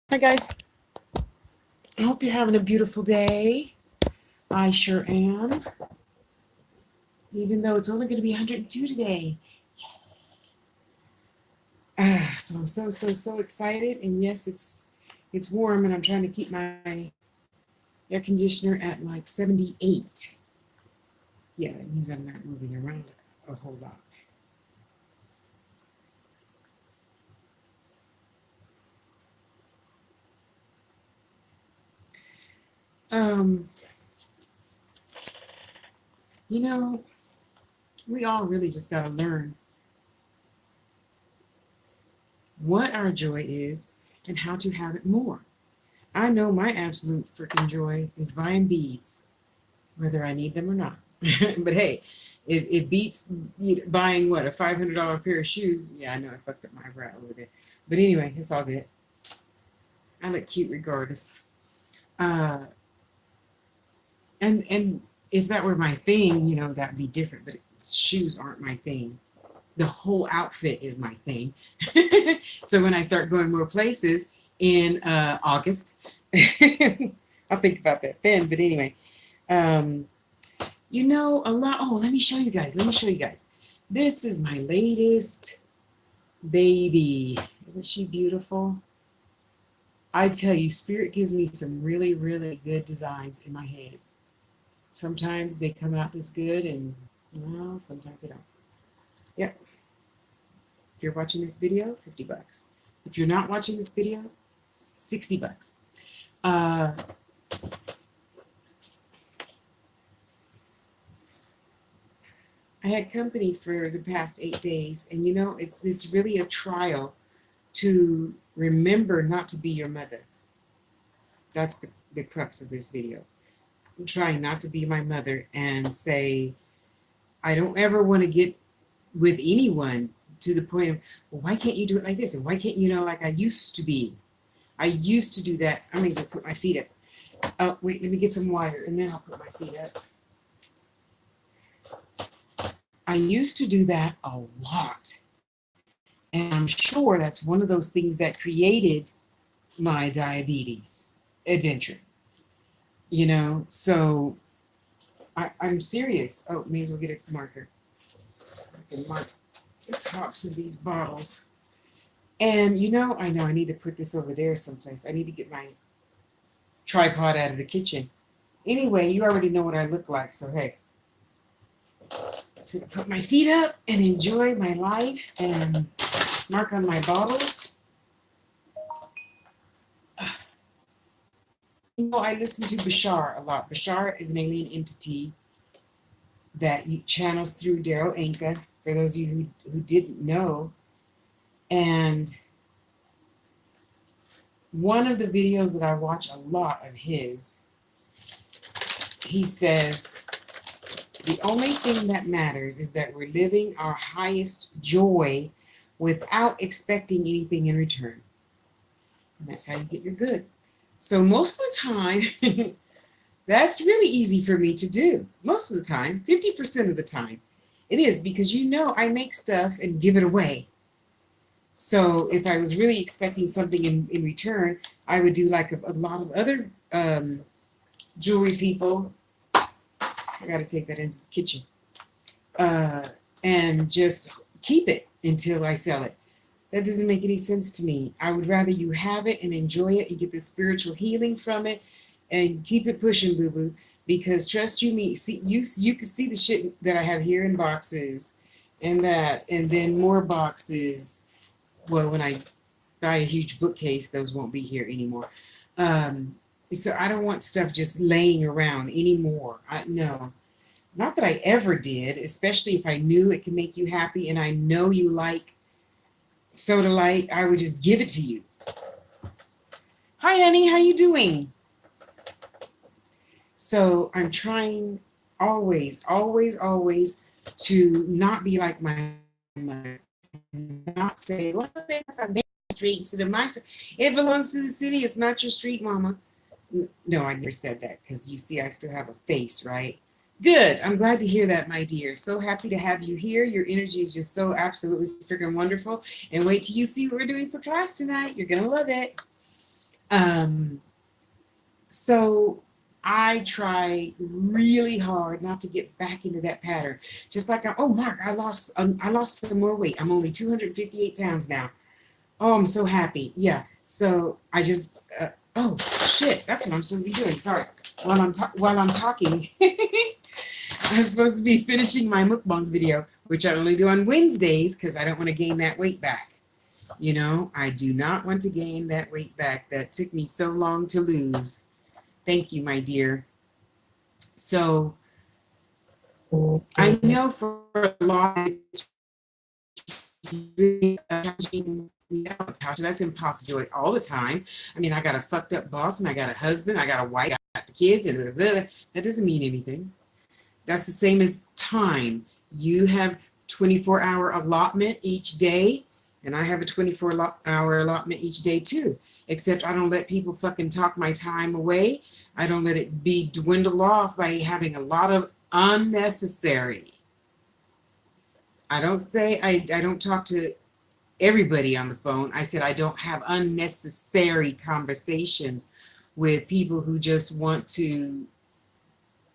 Hi guys, I hope you're having a beautiful day. I sure am, even though it's only going to be 102 today. So I'm so excited, and yes, it's warm, and I'm trying to keep my air conditioner at like 78. Yeah, that means I'm not moving around a whole lot. Um, you know, we all really just got to learn what our joy is and how to have it more. I know my absolute freaking joy is buying beads, whether I need them or not. But hey, it beats buying what, a $500 pair of shoes. Yeah, I know I fucked up my brow with it, but anyway, it's all good. I look cute regardless. Uh, and if that were my thing, that'd be different. But shoes aren't my thing. The whole outfit is my thing. So when I start going more places in August, I'll think about that then. But anyway, um, a lot. Oh, let me show you guys. This is my latest baby. Isn't she beautiful? I tell you, Spirit gives me some really, really good designs in my head. Sometimes they come out this good, and no, sometimes they don't. Yep. If you're watching this video, $50. If you're not watching this video, $60. Uh, I had company for the past 8 days, and it's really a trial to remember not to be your mother. That's the crux of this video. I'm trying not to be my mother and say, I don't ever want to get with anyone to the point of, well, why can't you do it like this? And why can't like I used to be? I used to do that. I'm going to put my feet up. Oh, wait, let me get some water and then I'll put my feet up. I used to do that a lot. And I'm sure that's one of those things that created my diabetes adventure. So I'm serious. Oh, may as well get a marker so I can mark the tops of these bottles. And I know I need to put this over there someplace. I need to get my tripod out of the kitchen. Anyway, you already know what I look like, so hey. So I put my feet up and enjoy my life and mark on my bottles. I listen to Bashar a lot. Bashar is an alien entity that channels through Daryl Anka, for those of you who didn't know. And one of the videos that I watch a lot of his, he says, the only thing that matters is that we're living our highest joy without expecting anything in return. And that's how you get your good. So most of the time, that's really easy for me to do. Most of the time, 50% of the time, it is, because I make stuff and give it away. So if I was really expecting something in return, I would do like a lot of other jewelry people. I got to take that into the kitchen. And just keep it until I sell it. That doesn't make any sense to me. I would rather you have it and enjoy it and get the spiritual healing from it and keep it pushing, boo-boo. Because trust you me, see, you can see the shit that I have here in boxes and that, and then more boxes. Well, when I buy a huge bookcase, those won't be here anymore. So I don't want stuff just laying around anymore. No. Not that I ever did, especially if I knew it could make you happy and I know you like Soda Light, I would just give it to you. Hi, honey, how you doing? So I'm trying always to not be like my mother. Not say, well, I'm streets and it belongs to the city. It's not your street, mama. No, I never said that because you see, I still have a face, right? Good. I'm glad to hear that, my dear. So happy to have you here. Your energy is just so absolutely freaking wonderful. And wait till you see what we're doing for class tonight. You're going to love it. Um, so I try really hard not to get back into that pattern. Just like, oh, Mark, I lost some more weight. I'm only 258 pounds now. Oh, I'm so happy. Yeah. So I just, oh shit, that's what I'm supposed to be doing. Sorry. While I'm talking, I'm supposed to be finishing my mukbang video, which I only do on Wednesdays because I don't want to gain that weight back. You know, I do not want to gain that weight back that took me so long to lose. Thank you, my dear. So I know for a lot it's really challenging. That's impossible to do it all the time. I mean, I got a fucked up boss and I got a husband, I got a wife, I got the kids, and blah, blah, blah. That doesn't mean anything. That's the same as time. You have 24-hour allotment each day, and I have a 24-hour allotment each day too. Except I don't let people fucking talk my time away. I don't let it be dwindled off by having a lot of unnecessary. I don't say I don't talk to everybody on the phone. I said I don't have unnecessary conversations with people who just want to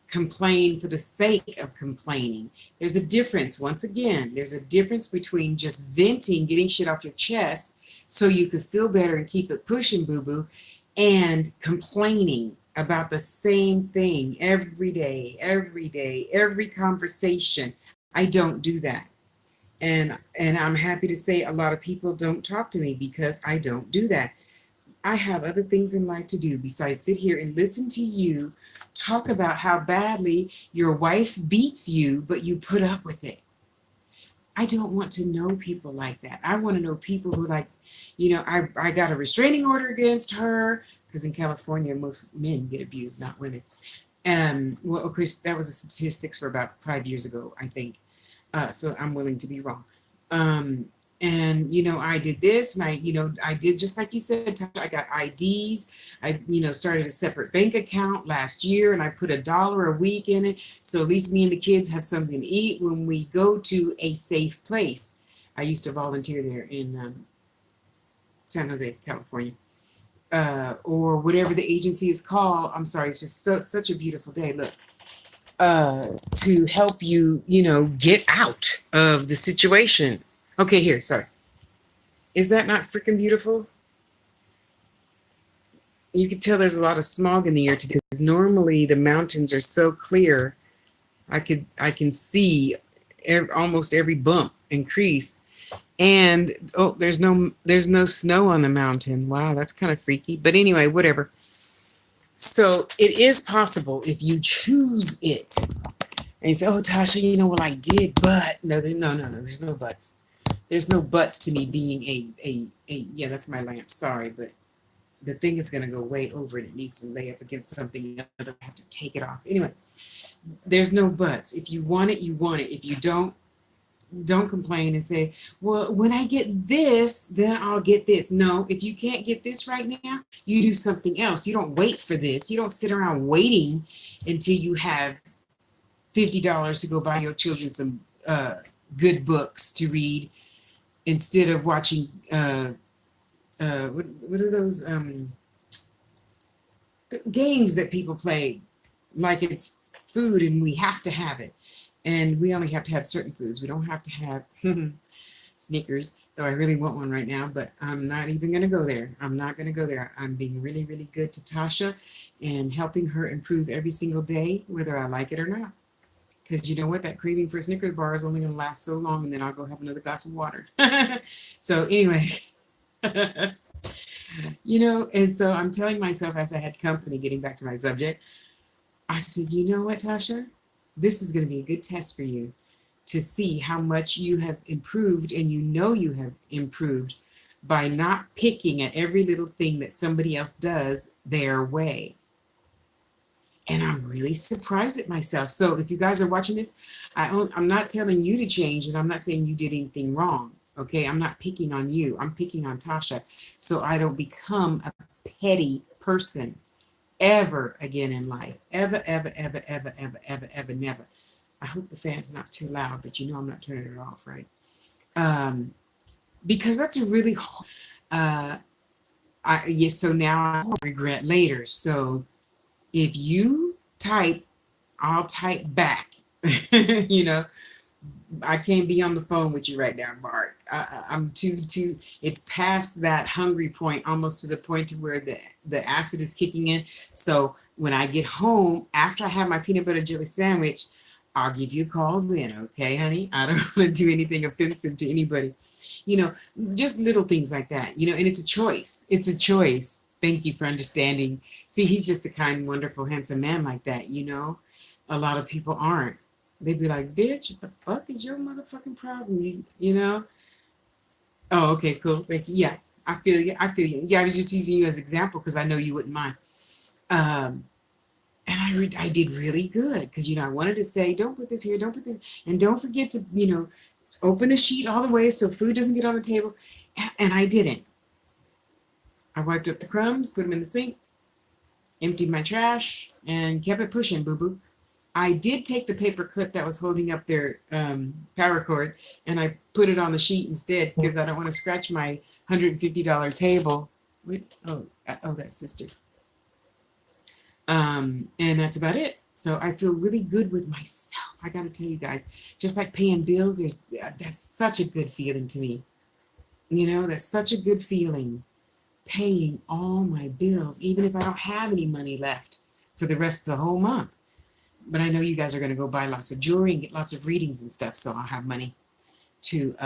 complain for the sake of complaining. There's a difference. Once again, there's a difference between just venting, getting shit off your chest so you could feel better and keep it pushing, boo-boo, and complaining about the same thing every day, every conversation. I don't do that. And I'm happy to say a lot of people don't talk to me because I don't do that. I have other things in life to do besides sit here and listen to you talk about how badly your wife beats you, but you put up with it. I don't want to know people like that. I want to know people who I got a restraining order against her because in California, most men get abused, not women. Well, of course, that was the statistics for about 5 years ago, I think. So I'm willing to be wrong. And I did this, and I did just like you said, Tasha, I got IDs. I started a separate bank account last year, and I put $1 a week in it, so at least me and the kids have something to eat when we go to a safe place. I used to volunteer there in San Jose, California, or whatever the agency is called. I'm sorry, it's just such a beautiful day. Look, to help you, get out of the situation. Okay, here, sorry. Is that not freaking beautiful? You can tell there's a lot of smog in the air today because normally the mountains are so clear. I can see almost every bump and crease. And oh, there's no snow on the mountain. Wow, that's kind of freaky. But anyway, whatever. So it is possible if you choose it. And you say, oh, Tasha, well, I did, but no, no, there's no buts. There's no buts to me being yeah, that's my lamp. Sorry, but the thing is going to go way over and it needs to lay up against something. I have to take it off. Anyway, there's no buts. If you want it, you want it. If you don't complain and say, well, when I get this, then I'll get this. No, if you can't get this right now, you do something else. You don't wait for this. You don't sit around waiting until you have $50 to go buy your children some good books to read instead of watching what are those games that people play like it's food and we have to have it, and we only have to have certain foods. We don't have to have Snickers, though I really want one right now, but I'm not even going to go there. I'm not going to go there. I'm being really, really good to Tasha and helping her improve every single day, whether I like it or not. Because you know what? That craving for a Snickers bar is only going to last so long, and then I'll go have another glass of water. So anyway, and so I'm telling myself as I had company, getting back to my subject, I said, you know what, Tasha? This is going to be a good test for you to see how much you have improved, and you have improved by not picking at every little thing that somebody else does their way. And I'm really surprised at myself. So if you guys are watching this, I'm not telling you to change, and I'm not saying you did anything wrong. Okay, I'm not picking on you. I'm picking on Tasha, so I don't become a petty person ever again in life. Ever, ever, ever, ever, ever, ever, ever, never. I hope the fan's not too loud, but I'm not turning it off, right? Because that's a really Yes, so now I regret later. So if you type, I'll type back. You know, I can't be on the phone with you right now, Mark. I'm too. It's past that hungry point, almost to the point to where the acid is kicking in. So when I get home, after I have my peanut butter jelly sandwich, I'll give you a call then, okay, honey? I don't want to do anything offensive to anybody. You know, just little things like that. You know, and it's a choice. It's a choice. Thank you for understanding. See, he's just a kind, wonderful, handsome man like that. You know, a lot of people aren't. They'd be like, bitch, what the fuck is your motherfucking problem? You know? Oh, okay, cool. Thank you. Yeah, I feel you. I feel you. Yeah, I was just using you as an example because I know you wouldn't mind. Um, and I did really good because, you know, I wanted to say, don't put this here, don't put this, and don't forget to, you know, open the sheet all the way so food doesn't get on the table. And I didn't. I wiped up the crumbs, put them in the sink, emptied my trash, and kept it pushing, boo boo. I did take the paper clip that was holding up their power cord and I put it on the sheet instead because I don't want to scratch my $150 table. Oh, that's sister. And that's about it. So I feel really good with myself. I got to tell you guys, just like paying bills, that's such a good feeling to me. You know, that's such a good feeling. Paying all my bills, even if I don't have any money left for the rest of the whole month. But I know you guys are going to go buy lots of jewelry and get lots of readings and stuff, so I'll have money to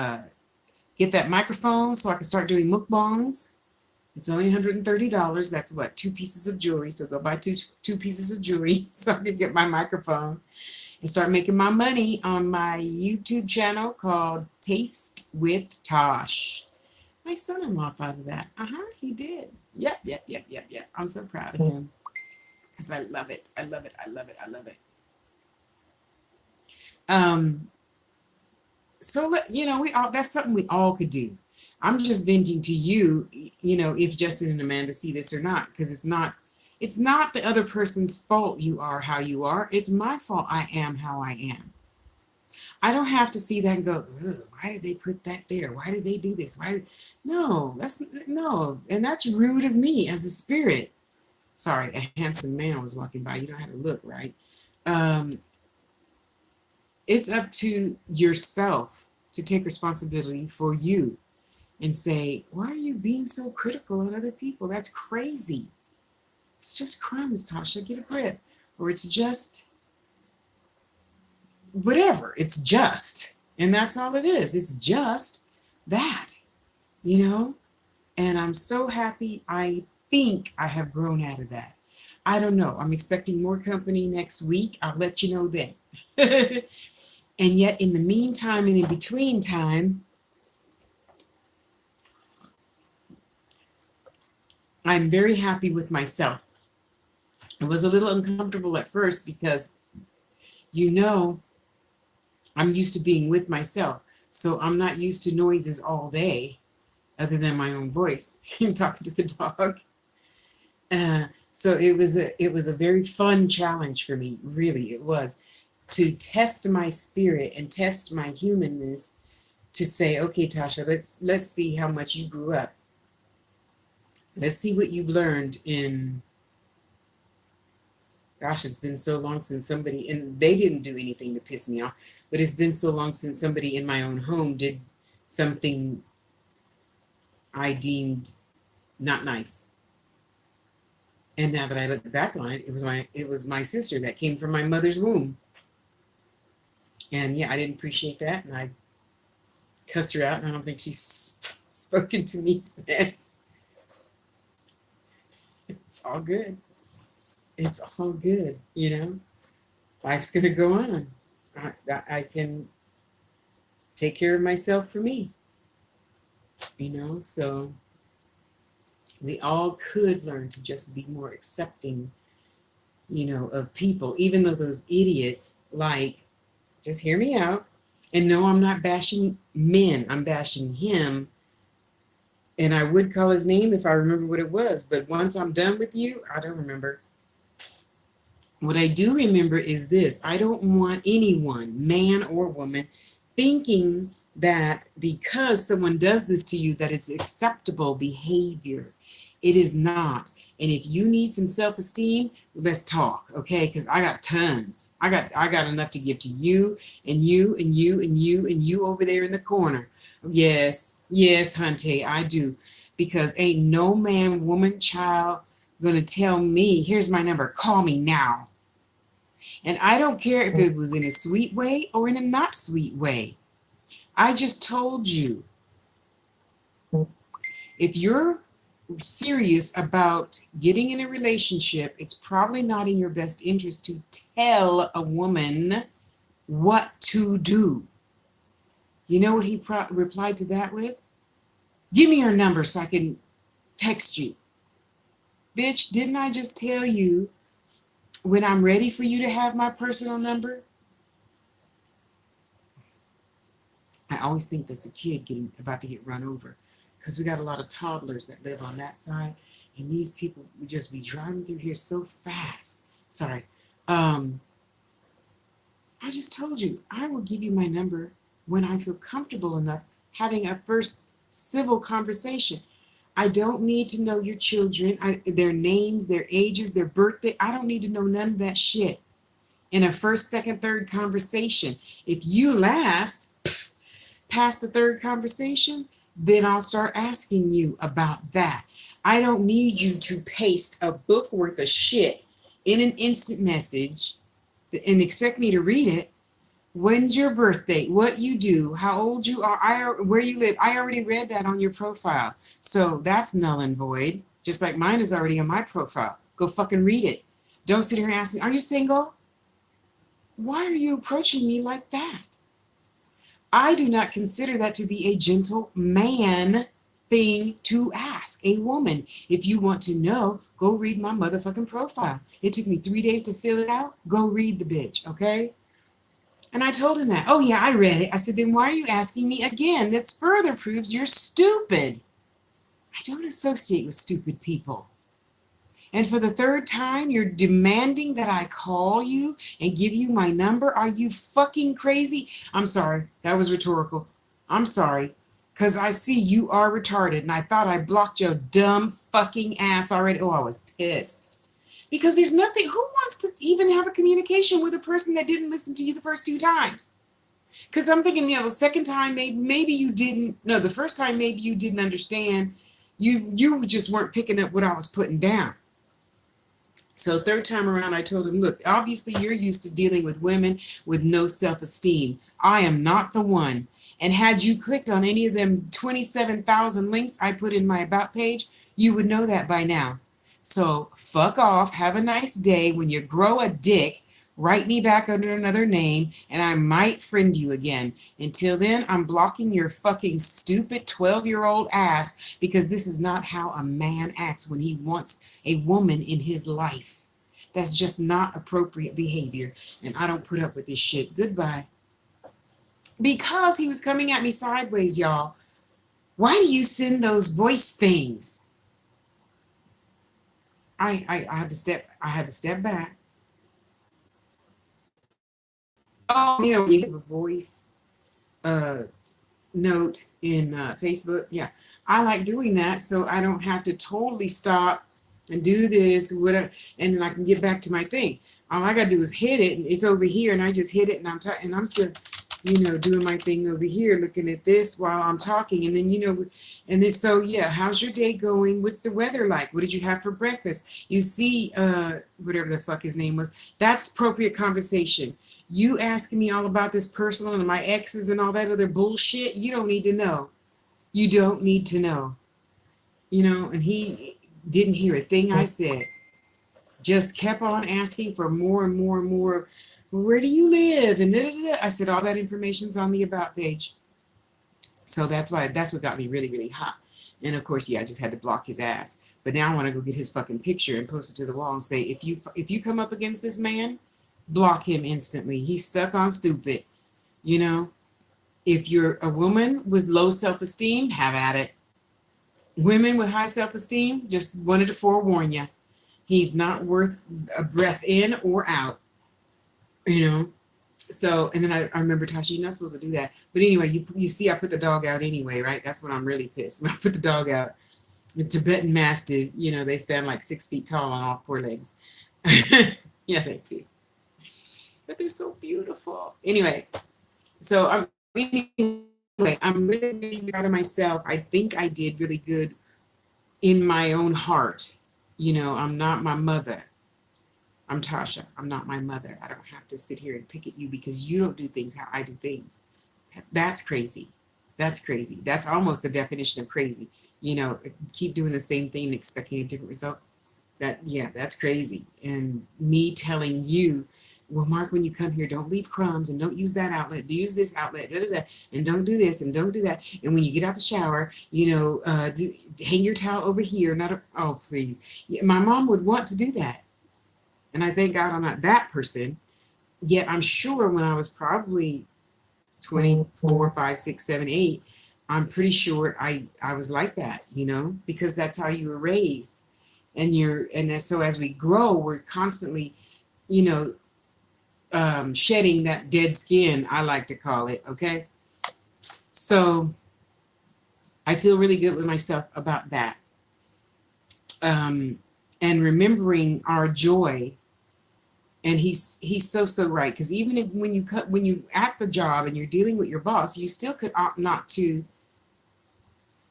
get that microphone so I can start doing mukbangs. It's only $130. That's what, 2 pieces of jewelry. So go buy two pieces of jewelry so I can get my microphone and start making my money on my YouTube channel called Taste with Tosh. My son-in-law thought of that. He did. Yep. I'm so proud of him because I love it. I love it. I love it. I love it. So you know, that's something we all could do. I'm just venting to you, you know, if Justin and Amanda see this or not, because it's not the other person's fault you are how you are. It's my fault I am how I am. I don't have to see that and go, why did they put that there? Why did they do this? No, and that's rude of me as a spirit. Sorry, a handsome man was walking by. You don't have to look, right? It's up to yourself to take responsibility for you and say, why are you being so critical on other people? That's crazy. It's just crumbs, Tasha. Get a grip. Or it's just whatever. It's just. And that's all it is. It's just that, you know? And I'm so happy. I think I have grown out of that. I don't know. I'm expecting more company next week. I'll let you know then. And yet, in the meantime and in between time, I'm very happy with myself. I was a little uncomfortable at first because, you know, I'm used to being with myself. So I'm not used to noises all day other than my own voice and talking to the dog. So it was a very fun challenge for me. Really, it was. To test my spirit and test my humanness to say, okay, Tasha, let's see how much you grew up. Let's see what you've learned in, gosh, it's been so long since somebody, and they didn't do anything to piss me off, but it's been so long since somebody in my own home did something I deemed not nice. And now that I look back on it, it was my sister that came from my mother's womb. And yeah, I didn't appreciate that, and I cussed her out, and I don't think she's spoken to me since. It's all good. It's all good, you know. Life's gonna go on. I can take care of myself for me, you know. So we all could learn to just be more accepting, you know, of people, even though those idiots like. Just hear me out. And no, I'm not bashing men. I'm bashing him. And I would call his name if I remember what it was. But once I'm done with you, I don't remember. What I do remember is this. I don't want anyone, man or woman, thinking that because someone does this to you, that it's acceptable behavior. It is not. And if you need some self-esteem, let's talk, okay? Because I got tons. I got enough to give to you and you and you and you and you over there in the corner. Yes, yes, Hunty, I do. Because ain't no man, woman, child gonna tell me, here's my number, call me now. And I don't care if it was in a sweet way or in a not sweet way. I just told you, if you're serious about getting in a relationship, it's probably not in your best interest to tell a woman what to do. You know what he replied to that with? Give me your number so I can text you. Bitch, didn't I just tell you when I'm ready for you to have my personal number? I always think that's a kid about to get run over, because we got a lot of toddlers that live on that side, and these people would just be driving through here so fast. Sorry. I just told you, I will give you my number when I feel comfortable enough having a first civil conversation. I don't need to know your children, their names, their ages, their birthday. I don't need to know none of that shit in a first, second, third conversation. If you last past the third conversation, then I'll start asking you about that. I don't need you to paste a book worth of shit in an instant message and expect me to read it. When's your birthday? What you do? How old you are? Where you live? I already read that on your profile. So that's null and void. Just like mine is already on my profile. Go fucking read it. Don't sit here and ask me, are you single? Why are you approaching me like that? I do not consider that to be a gentleman thing to ask a woman. If you want to know, go read my motherfucking profile. It took me 3 days to fill it out. Go read the bitch, okay? And I told him that. Oh yeah, I read it. I said, then why are you asking me again? That further proves you're stupid. I don't associate with stupid people. And for the third time, you're demanding that I call you and give you my number? Are you fucking crazy? I'm sorry. That was rhetorical. I'm sorry. Because I see you are retarded, and I thought I blocked your dumb fucking ass already. Oh, I was pissed. Because there's nothing, who wants to even have a communication with a person that didn't listen to you the first 2 times? Because I'm thinking, the second time, maybe you didn't, no, the first time maybe you didn't understand. You just weren't picking up what I was putting down. So third time around, I told him, look, obviously you're used to dealing with women with no self-esteem. I am not the one. And had you clicked on any of them 27,000 links I put in my About page, you would know that by now. So fuck off. Have a nice day. When you grow a dick, write me back under another name, and I might friend you again. Until then, I'm blocking your fucking stupid 12-year-old ass, because this is not how a man acts when he wants a woman in his life. That's just not appropriate behavior, and I don't put up with this shit. Goodbye. Because he was coming at me sideways, y'all. Why do you send those voice things? I had to step back. Oh, you know, you have a voice note in Facebook. Yeah, I like doing that, so I don't have to totally stop and do this, whatever, and then I can get back to my thing. All I gotta do is hit it, and it's over here, and I just hit it, and I'm still, doing my thing over here, looking at this while I'm talking, and then, and then, so yeah, how's your day going? What's the weather like? What did you have for breakfast? You see, whatever the fuck his name was, that's appropriate conversation. You asking me all about this personal and my exes and all that other bullshit, you don't need to know. You don't need to know. And he didn't hear a thing I said. Just kept on asking for more and more and more. Where do you live? And I said, all that information's on the About page. So that's what got me really, really hot. And of course, yeah, I just had to block his ass. But now I want to go get his fucking picture and post it to the wall and say, if you come up against this man, block him instantly. He's stuck on stupid. If you're a woman with low self-esteem, have at it. Women with high self-esteem, just wanted to forewarn you. He's not worth a breath in or out. So, and then I remember, Tasha, you're not supposed to do that. But anyway, you see I put the dog out anyway, right? That's when I'm really pissed. When I put the dog out. The Tibetan Mastiff, they stand like 6 feet tall on all four legs. Yeah, they do. But they're so beautiful. Anyway, so I'm really, really proud of myself. I think I did really good in my own heart. I'm not my mother. I'm Tasha. I'm not my mother. I don't have to sit here and pick at you because you don't do things how I do things. That's crazy. That's crazy. That's almost the definition of crazy. Keep doing the same thing and expecting a different result. That's crazy. And me telling you, well, Mark, when you come here, don't leave crumbs and don't use that outlet. Use this outlet, and don't do this and don't do that. And when you get out the shower, hang your towel over here. Oh, please. Yeah, my mom would want to do that. And I thank God I'm not that person. Yet I'm sure when I was probably 24, 5, 6, 7, 8, I'm pretty sure I was like that, because that's how you were raised. So as we grow, we're constantly, shedding that dead skin, I like to call it. Okay. So I feel really good with myself about that. And remembering our joy. And he's so right, because even when you at the job and you're dealing with your boss, you still could opt not to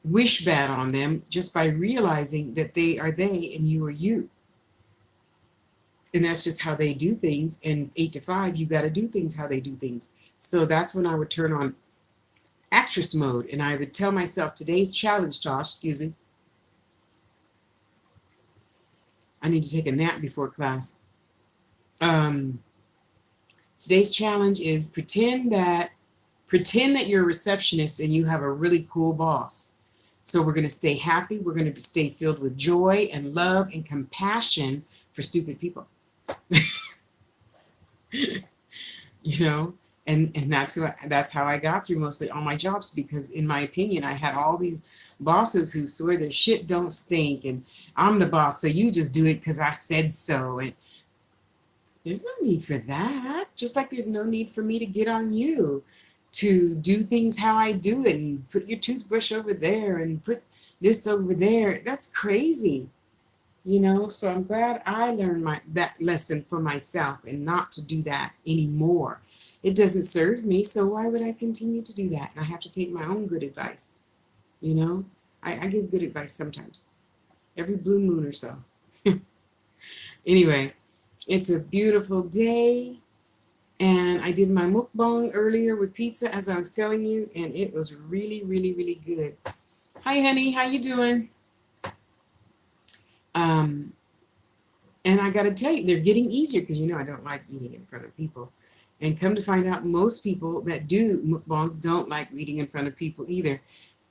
wish bad on them just by realizing that they are they and you are you. And that's just how they do things. And 8 to 5, you got to do things how they do things. So that's when I would turn on actress mode and I would tell myself, today's challenge, Tosh, excuse me. I need to take a nap before class. Today's challenge is pretend that you're a receptionist and you have a really cool boss. So we're going to stay happy. We're going to stay filled with joy and love and compassion for stupid people. And that's how I got through mostly all my jobs, because in my opinion, I had all these bosses who swear their shit don't stink and I'm the boss, so you just do it because I said so. And there's no need for that. Just like there's no need for me to get on you to do things how I do it and put your toothbrush over there and put this over there. That's crazy. So I'm glad I learned that lesson for myself and not to do that anymore. It doesn't serve me, so why would I continue to do that? And I have to take my own good advice. I give good advice sometimes, every blue moon or so. Anyway, it's a beautiful day, and I did my mukbang earlier with pizza, as I was telling you, and it was really, really, really good. Hi, honey. How you doing? And I got to tell you, they're getting easier because, I don't like eating in front of people. And come to find out, most people that do mukbangs don't like eating in front of people either.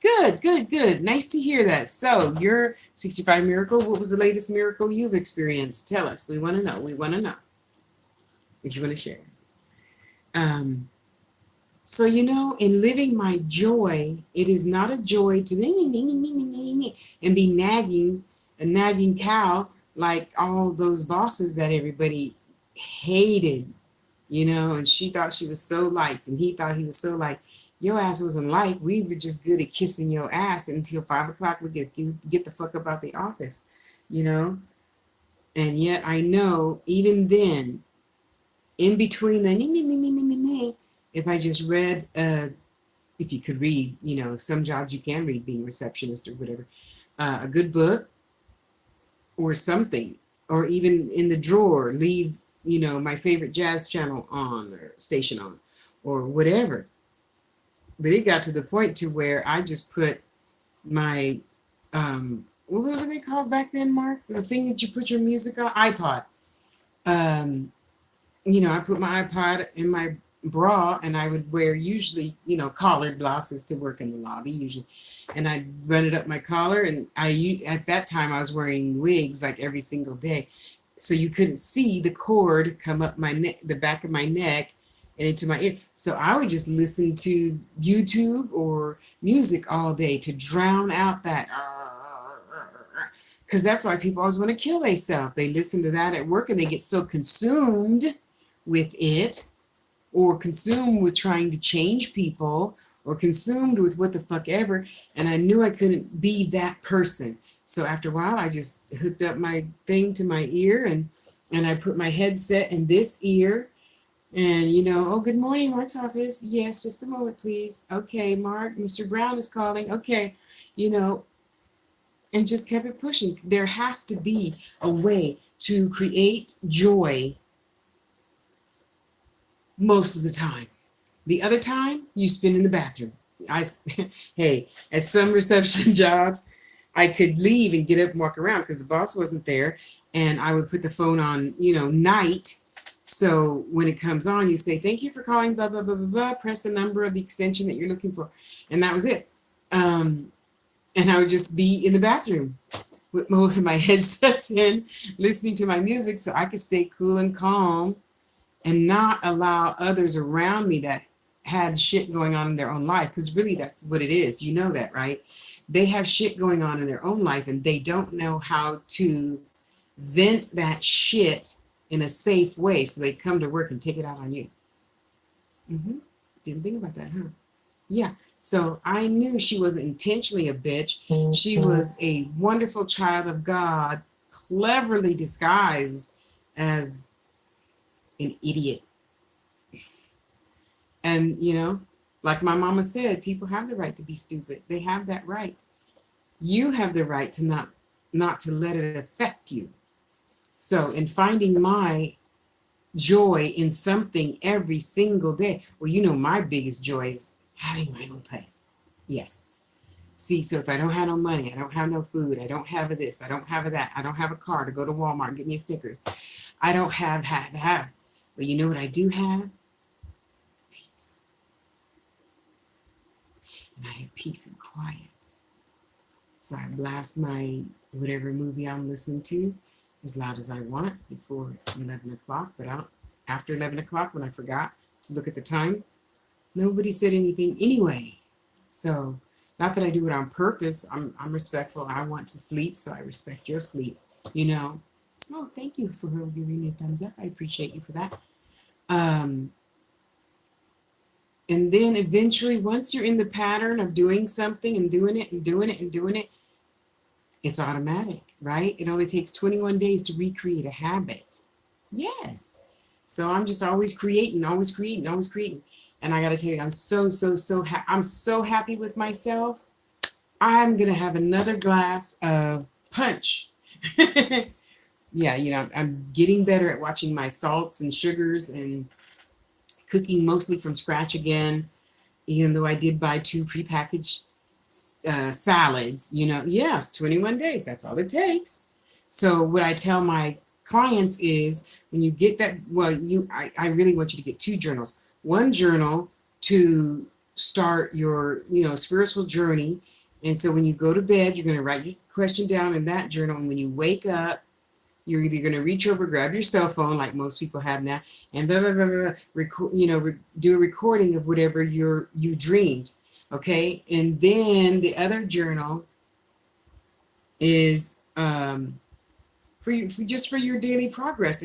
Good, good, good. Nice to hear that. So, your 65 miracle, what was the latest miracle you've experienced? Tell us. We want to know. We want to know if you want to share. So, in living my joy, it is not a joy to and be nagging, a nagging cow, like all those bosses that everybody hated, and she thought she was so liked and he thought he was so liked. Your ass wasn't liked. We were just good at kissing your ass until 5 o'clock we get the fuck up out the office, And yet I know even then, in between the if I just read, if you could read, some jobs you can read being a receptionist or whatever, a good book or something, or even in the drawer, leave, my favorite jazz channel on or station on or whatever. But it got to the point to where I just put my, what were they called back then, Mark? The thing that you put your music on? iPod. I put my iPod in my bra, and I would wear usually, collared blouses to work in the lobby usually. And I'd run it up my collar, and at that time I was wearing wigs like every single day. So you couldn't see the cord come up my neck, the back of my neck and into my ear. So I would just listen to YouTube or music all day to drown out that, because that's why people always want to kill themselves. They listen to that at work and they get so consumed with it, or consumed with trying to change people, or consumed with what the fuck ever. And I knew I couldn't be that person. So after a while, I just hooked up my thing to my ear, and I put my headset in this ear. And, oh, good morning, Mark's office. Yes, just a moment, please. Okay, Mark, Mr. Brown is calling. Okay, you know, and just kept it pushing. There has to be a way to create joy most of the time. The other time, you spend in the bathroom. Hey, at some reception jobs, I could leave and get up and walk around because the boss wasn't there, and I would put the phone on, night. So when it comes on, you say, "Thank you for calling, blah, blah, blah, blah, blah. Press the number of the extension that you're looking for." And that was it. And I would just be in the bathroom with most of my headsets in, listening to my music so I could stay cool and calm and not allow others around me that had shit going on in their own life. Because really, that's what it is. You know that, right? They have shit going on in their own life, and they don't know how to vent that shit in a safe way. So they come to work and take it out on you. Didn't think about that, huh? Yeah. So I knew she wasn't intentionally a bitch. She was a wonderful child of God, cleverly disguised as an idiot. And, like my mama said, people have the right to be stupid. They have that right. You have the right to not to let it affect you. So in finding my joy in something every single day, well, my biggest joy is having my own place. Yes. See, so if I don't have no money, I don't have no food, I don't have a this, I don't have a that, I don't have a car to go to Walmart and get me a Snickers. I don't have. But you know what I do have? Peace. And I have peace and quiet. So I blast my whatever movie I'm listening to as loud as I want before 11 o'clock. But after 11 o'clock, when I forgot to look at the time, nobody said anything anyway. So not that I do it on purpose. I'm respectful. I want to sleep, so I respect your sleep. Oh, thank you for giving me a thumbs up. I appreciate you for that. And then eventually, once you're in the pattern of doing something and doing it and doing it and doing it, it's automatic, right? It only takes 21 days to recreate a habit. Yes. So I'm just always creating, always creating, always creating. And I got to tell you, I'm I'm so happy with myself. I'm going to have another glass of punch. Yeah, I'm getting better at watching my salts and sugars and cooking mostly from scratch again, even though I did buy 2 prepackaged salads. Yes, 21 days, that's all it takes. So what I tell my clients is, when you get that, I really want you to get 2 journals. One journal to start your, spiritual journey. And so when you go to bed, you're going to write your question down in that journal. And when you wake up, you're either going to reach over, grab your cell phone, like most people have now, and blah, blah, blah, blah, do a recording of whatever you dreamed. Okay. And then the other journal is just for your daily progress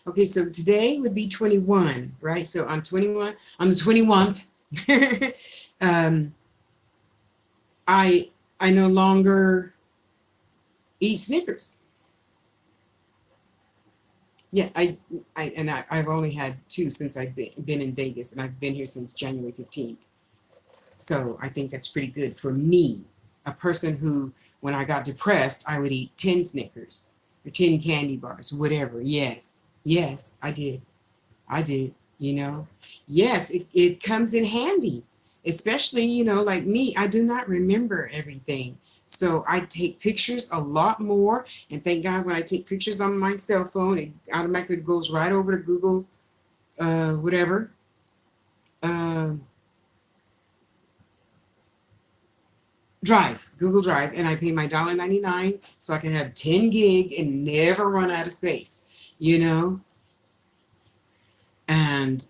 okay, so today would be 21, right? So on the 21st, I no longer eat Snickers. Yeah, I've only had 2 since I've been in Vegas, and I've been here since January 15th. So I think that's pretty good for me, a person who, when I got depressed, I would eat 10 Snickers or 10 candy bars, whatever. Yes, I did. Yes, it comes in handy, especially, like me, I do not remember everything. So I take pictures a lot more, and thank God when I take pictures on my cell phone, it automatically goes right over to Google, whatever. Google Drive, and I pay my $1.99 so I can have 10 gig and never run out of space, And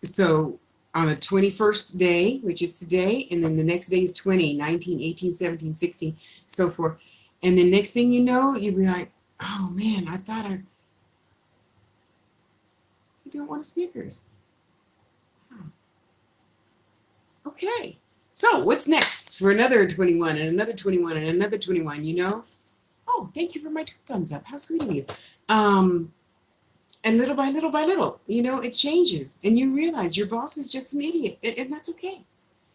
so on the 21st day, which is today, and then the next day is 20, 19, 18, 17, 16, so forth. And the next thing you know, you'll be like, oh man, I thought I don't want Snickers. Okay. So what's next for another 21 and another 21 and another 21, you know? Oh, thank you for my 2 thumbs up. How sweet of you. And little by little by little, you know, it changes. And you realize your boss is just an idiot. And that's okay.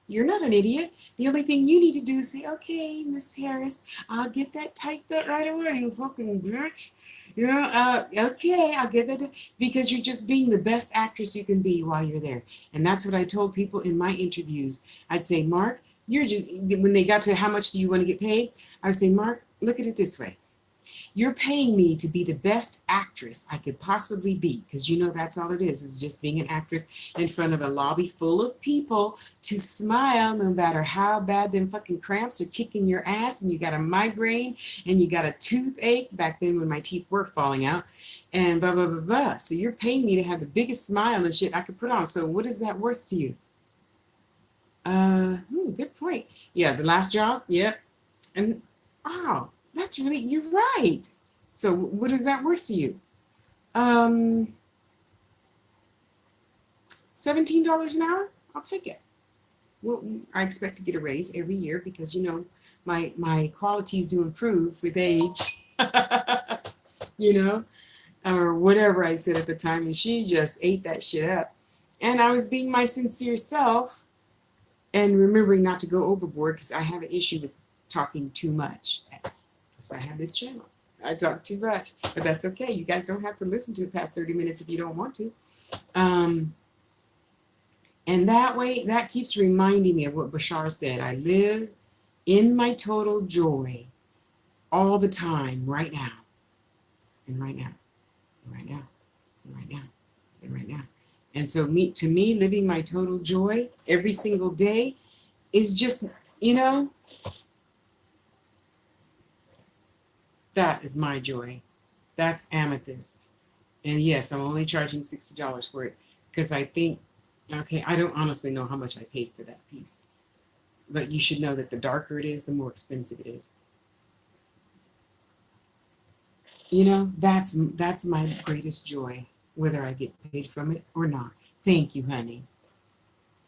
You're not an idiot. The only thing you need to do is say, okay, Miss Harris, I'll get that typed up right away, you fucking bitch. You know, okay, I'll get that. Because you're just being the best actress you can be while you're there. And that's what I told people in my interviews. I'd say, Mark, you're just, when they got to how much do you want to get paid? I would say, Mark, look at it this way. You're paying me to be the best actress I could possibly be, because you know that's all it is just being an actress in front of a lobby full of people to smile no matter how bad them fucking cramps are kicking your ass and you got a migraine and you got a toothache back then when my teeth were falling out and blah, blah, blah, blah. So you're paying me to have the biggest smile and shit I could put on. So what is that worth to you? Good point. Yeah, the last job. Yep. And, oh, that's really, you're right. So what is that worth to you? $17 an hour? I'll take it. Well, I expect to get a raise every year because, you know, my qualities do improve with age, you know, or whatever I said at the time. And she just ate that shit up. And I was being my sincere self and remembering not to go overboard because I have an issue with talking too much. So I have this channel. I talk too much, but that's okay. You guys don't have to listen to it past 30 minutes if you don't want to. And that way, that keeps reminding me of what Bashar said. I live in my total joy all the time, right now, and right now, and right now, and right now, and right now. And so to me, living my total joy every single day is just, you know, that is my joy. That's amethyst. And yes, I'm only charging $60 for it because I think, okay, I don't honestly know how much I paid for that piece. But you should know that the darker it is, the more expensive it is. You know, that's my greatest joy, whether I get paid from it or not. Thank you, honey.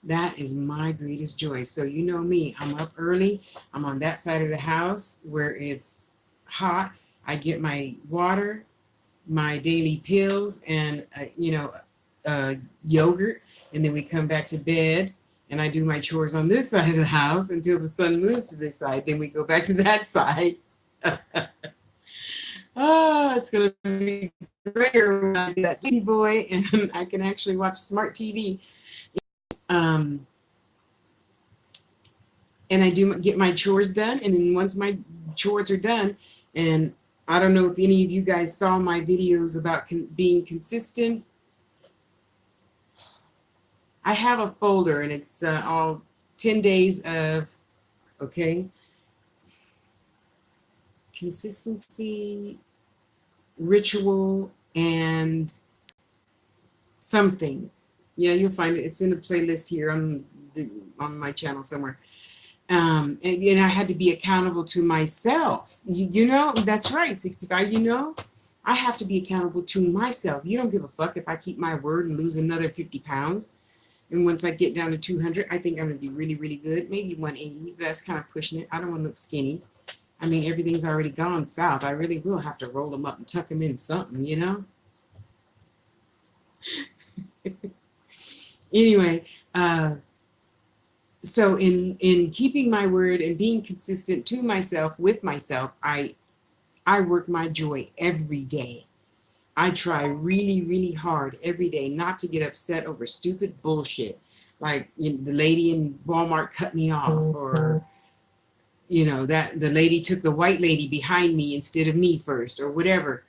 That is my greatest joy. So you know me, I'm up early. I'm on that side of the house where it's hot. I get my water, my daily pills, and you know, yogurt, and then we come back to bed. And I do my chores on this side of the house until the sun moves to this side. Then we go back to that side. Oh, it's gonna be great when I get that easy boy, and I can actually watch smart TV. Um, and I do get my chores done, and then once my chores are done, and I don't know if any of you guys saw my videos about being consistent. I have a folder, and it's all 10 days of, okay, consistency, ritual, and something. Yeah, you'll find it. It's in a playlist here on my channel somewhere. And I had to be accountable to myself. You know, that's right, 65, you know, I have to be accountable to myself. You don't give a fuck if I keep my word and lose another 50 pounds. And once I get down to 200, I think I'm going to be really, really good. Maybe 180, but that's kind of pushing it. I don't want to look skinny. I mean, everything's already gone south. I really will have to roll them up and tuck them in something, you know? Anyway, so in keeping my word and being consistent to myself, with myself, I work my joy every day. I try really, really hard every day not to get upset over stupid bullshit. Like, you know, the lady in Walmart cut me off, or, you know, that the lady took the white lady behind me instead of me first, or whatever.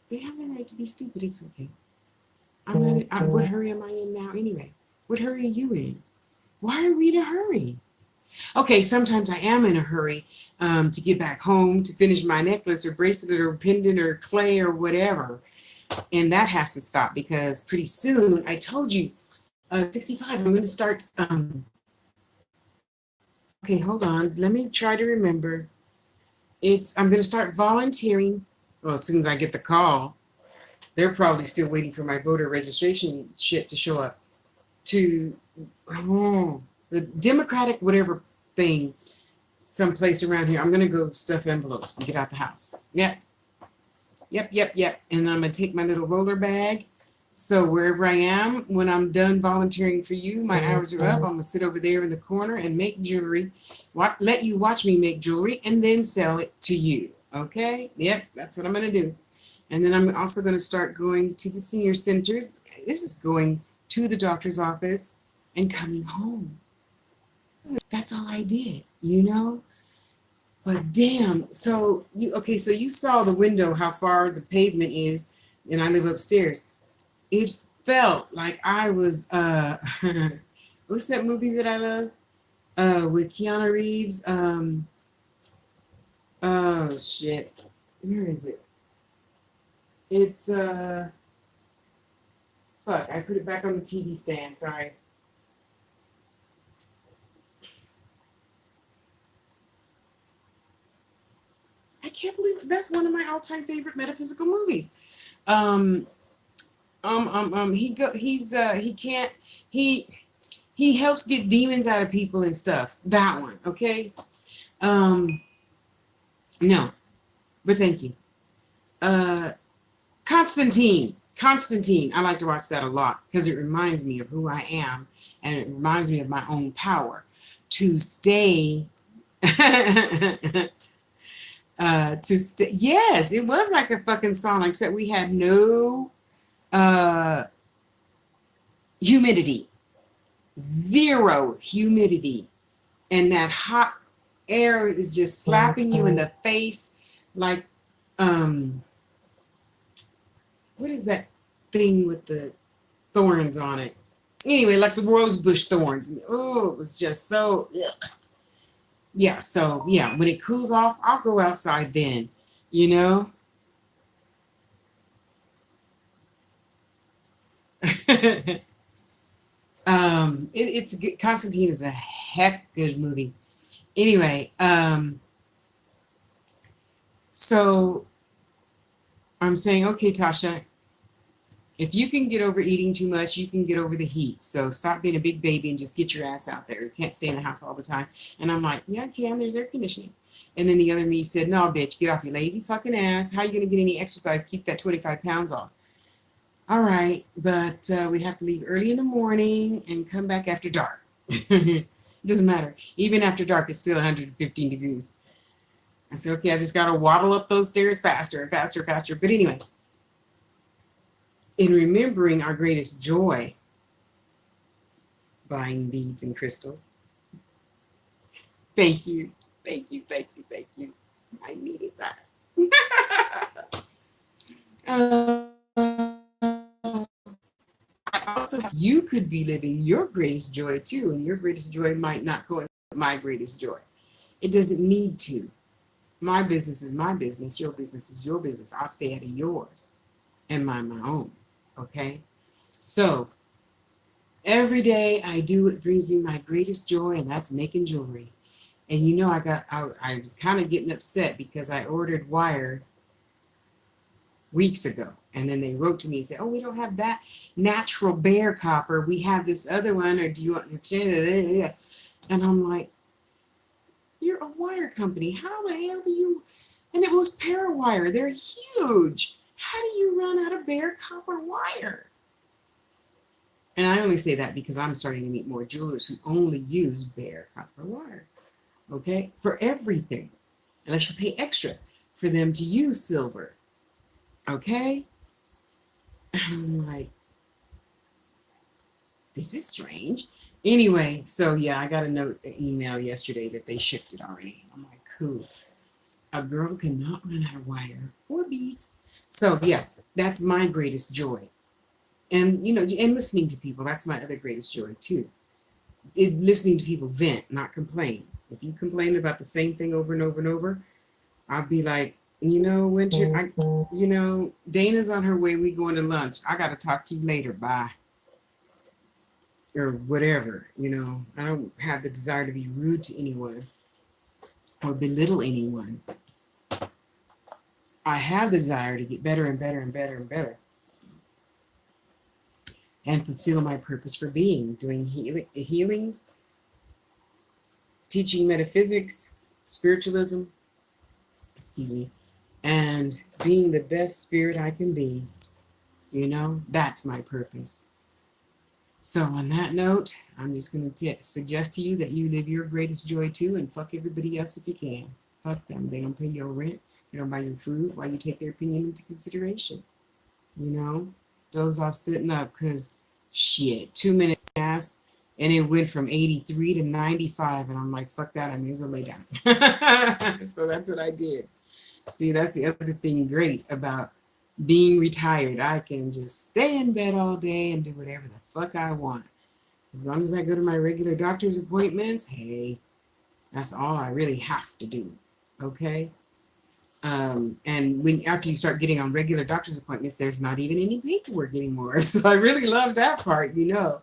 They have the right to be stupid. It's okay. What hurry am I in now anyway? What hurry are you in? Why are we in a hurry? Okay, sometimes I am in a hurry to get back home, to finish my necklace or bracelet or pendant or clay or whatever. And that has to stop because pretty soon, I told you, 65, I'm going to start. Okay, hold on. Let me try to remember. I'm going to start volunteering. Well, as soon as I get the call, they're probably still waiting for my voter registration shit to show up. the Democratic whatever thing, someplace around here. I'm gonna go stuff envelopes and get out the house. Yep. And I'm gonna take my little roller bag. So wherever I am, when I'm done volunteering for you, my hours are up. I'm gonna sit over there in the corner and make jewelry. Let you watch me make jewelry and then sell it to you. Okay? Yep, that's what I'm gonna do. And then I'm also gonna start going to the senior centers. This is going to the doctor's office and coming home. That's all I did, you know? But damn, so you saw the window, how far the pavement is, and I live upstairs. It felt like I was what's that movie that I love? With Keanu Reeves. Oh shit. Where is it? It's fuck, I put it back on the TV stand, sorry. I can't believe that's one of my all-time favorite metaphysical movies. Um, he can't he he helps get demons out of people and stuff. That one, okay? Um, no, but thank you. Uh, Constantine. I like to watch that a lot because it reminds me of who I am and it reminds me of my own power to stay. To stay. Yes, it was like a fucking song, except we had no uh, humidity, zero humidity, and that hot air is just slapping you in the face like what is that thing with the thorns on it? Anyway, like the rose bush thorns. Oh, it was just so ugh. Yeah, so yeah, when it cools off, I'll go outside then, you know? It's good. Constantine is a heck good movie. Anyway, so I'm saying, okay, Tasha, if you can get over eating too much, you can get over the heat. So stop being a big baby and just get your ass out there. You can't stay in the house all the time. And I'm like, yeah, I can. There's air conditioning. And then the other me said, no, bitch, get off your lazy fucking ass. How are you going to get any exercise? Keep that 25 pounds off. All right, but we have to leave early in the morning and come back after dark. It doesn't matter. Even after dark, it's still 115 degrees. I said, okay, I just got to waddle up those stairs faster and faster and faster. But anyway, in remembering our greatest joy, buying beads and crystals. Thank you. Thank you. I needed that. Also, you could be living your greatest joy too, and your greatest joy might not coincide with my greatest joy. It doesn't need to. My business is my business. Your business is your business. I'll stay out of yours and mind my own. Okay? So, every day I do what brings me my greatest joy, and that's making jewelry. And you know, I was kind of getting upset because I ordered wire weeks ago. And then they wrote to me and said, oh, we don't have that natural bear copper. We have this other one, or do you want to change it? And I'm like, you're a wire company. How the hell do you? And it was Parawire. They're huge. How do you run out of bare copper wire? And I only say that because I'm starting to meet more jewelers who only use bare copper wire. Okay? For everything. Unless you pay extra for them to use silver. Okay? I'm like, this is strange. Anyway, so yeah, I got an email yesterday that they shipped it already. I'm like, cool. A girl cannot run out of wire or beads. So yeah, that's my greatest joy. And you know, and listening to people, that's my other greatest joy too. Listening to people vent, not complain. If you complain about the same thing over and over and over, I'll be like, you know, Winter, Dana's on her way. We going to lunch. I got to talk to you later. Bye. Or whatever, you know. I don't have the desire to be rude to anyone or belittle anyone. I have the desire to get better and better and better and better and fulfill my purpose for being, doing healings teaching metaphysics, spiritualism, excuse me, and being the best spirit I can be. You know, that's my purpose. So on that note, I'm just going to suggest to you that you live your greatest joy too, and fuck everybody else if you can. Fuck them. They don't pay your rent. They don't buy your food. Why you take their opinion into consideration? You know, those off sitting up because shit, 2 minutes passed and it went from 83 to 95, and I'm like, fuck that. I may as well lay down. So that's what I did. See, that's the other thing great about being retired. I can just stay in bed all day and do whatever the fuck I want. As long as I go to my regular doctor's appointments, hey, that's all I really have to do. Okay? And after you start getting on regular doctor's appointments, there's not even any paperwork anymore. So I really love that part, you know.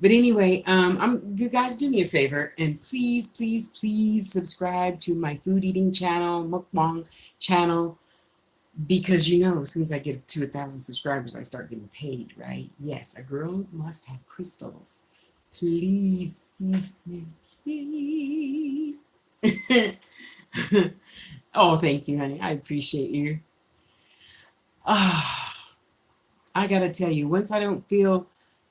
But anyway, you guys do me a favor and please, please, please subscribe to my food eating channel, mukbang channel, because you know, as soon as I get to 1,000 subscribers, I start getting paid, right? Yes, a girl must have crystals. Please, please, please, please. Oh, thank you, honey. I appreciate you. Ah, I gotta tell you, once I don't feel,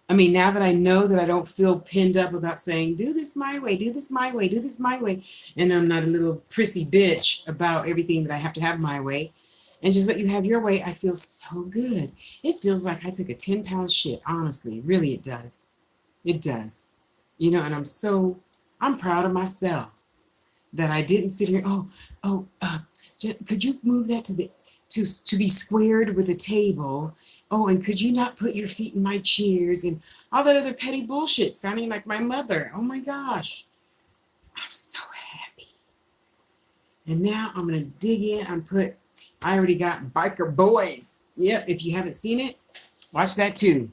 now that I know that I don't feel pinned up about saying, do this my way, do this my way, do this my way, and I'm not a little prissy bitch about everything that I have to have my way, and just let you have your way, I feel so good. It feels like I took a 10-pound shit, honestly. Really, it does. It does. You know, and I'm proud of myself that I didn't sit here, could you move that to be squared with a table? Oh, and could you not put your feet in my chairs and all that other petty bullshit sounding like my mother? Oh my gosh. I'm so happy. And now I'm going to dig in and I already got Biker Boys. Yep, if you haven't seen it, watch that too.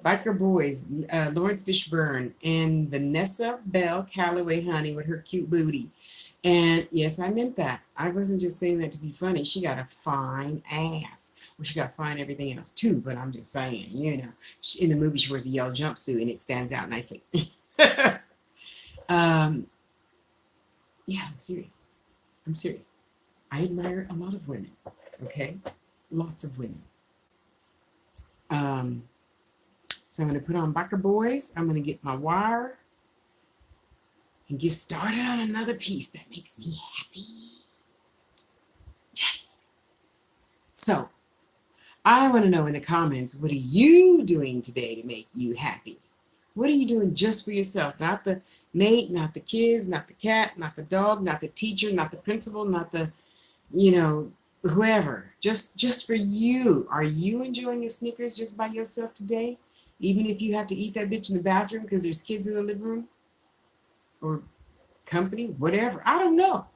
Biker Boys, Lawrence Fishburne and Vanessa Bell Calloway, honey, with her cute booty. And yes, I meant that. I wasn't just saying that to be funny. She got a fine ass. Well, she got fine everything else too, but I'm just saying, you know. In the movie, she wears a yellow jumpsuit and it stands out nicely. Yeah, I'm serious. I'm serious. I admire a lot of women, okay? Lots of women. So I'm going to put on Biker Boys. I'm going to get my wire and get started on another piece that makes me happy. Yes. So I want to know in the comments, what are you doing today to make you happy? What are you doing just for yourself? Not the mate, not the kids, not the cat, not the dog, not the teacher, not the principal, not the, whoever. Just for you. Are you enjoying your Snickers just by yourself today? Even if you have to eat that bitch in the bathroom because there's kids in the living room? Or company, whatever. I don't know.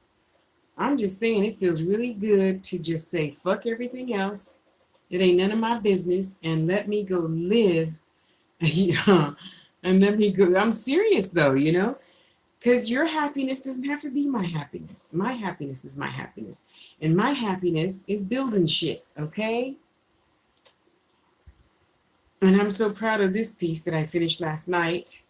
I'm just saying it feels really good to just say, fuck everything else. It ain't none of my business. And let me go live. And let me go. I'm serious though, because your happiness doesn't have to be my happiness. My happiness is my happiness. And my happiness is building shit, okay? And I'm so proud of this piece that I finished last night.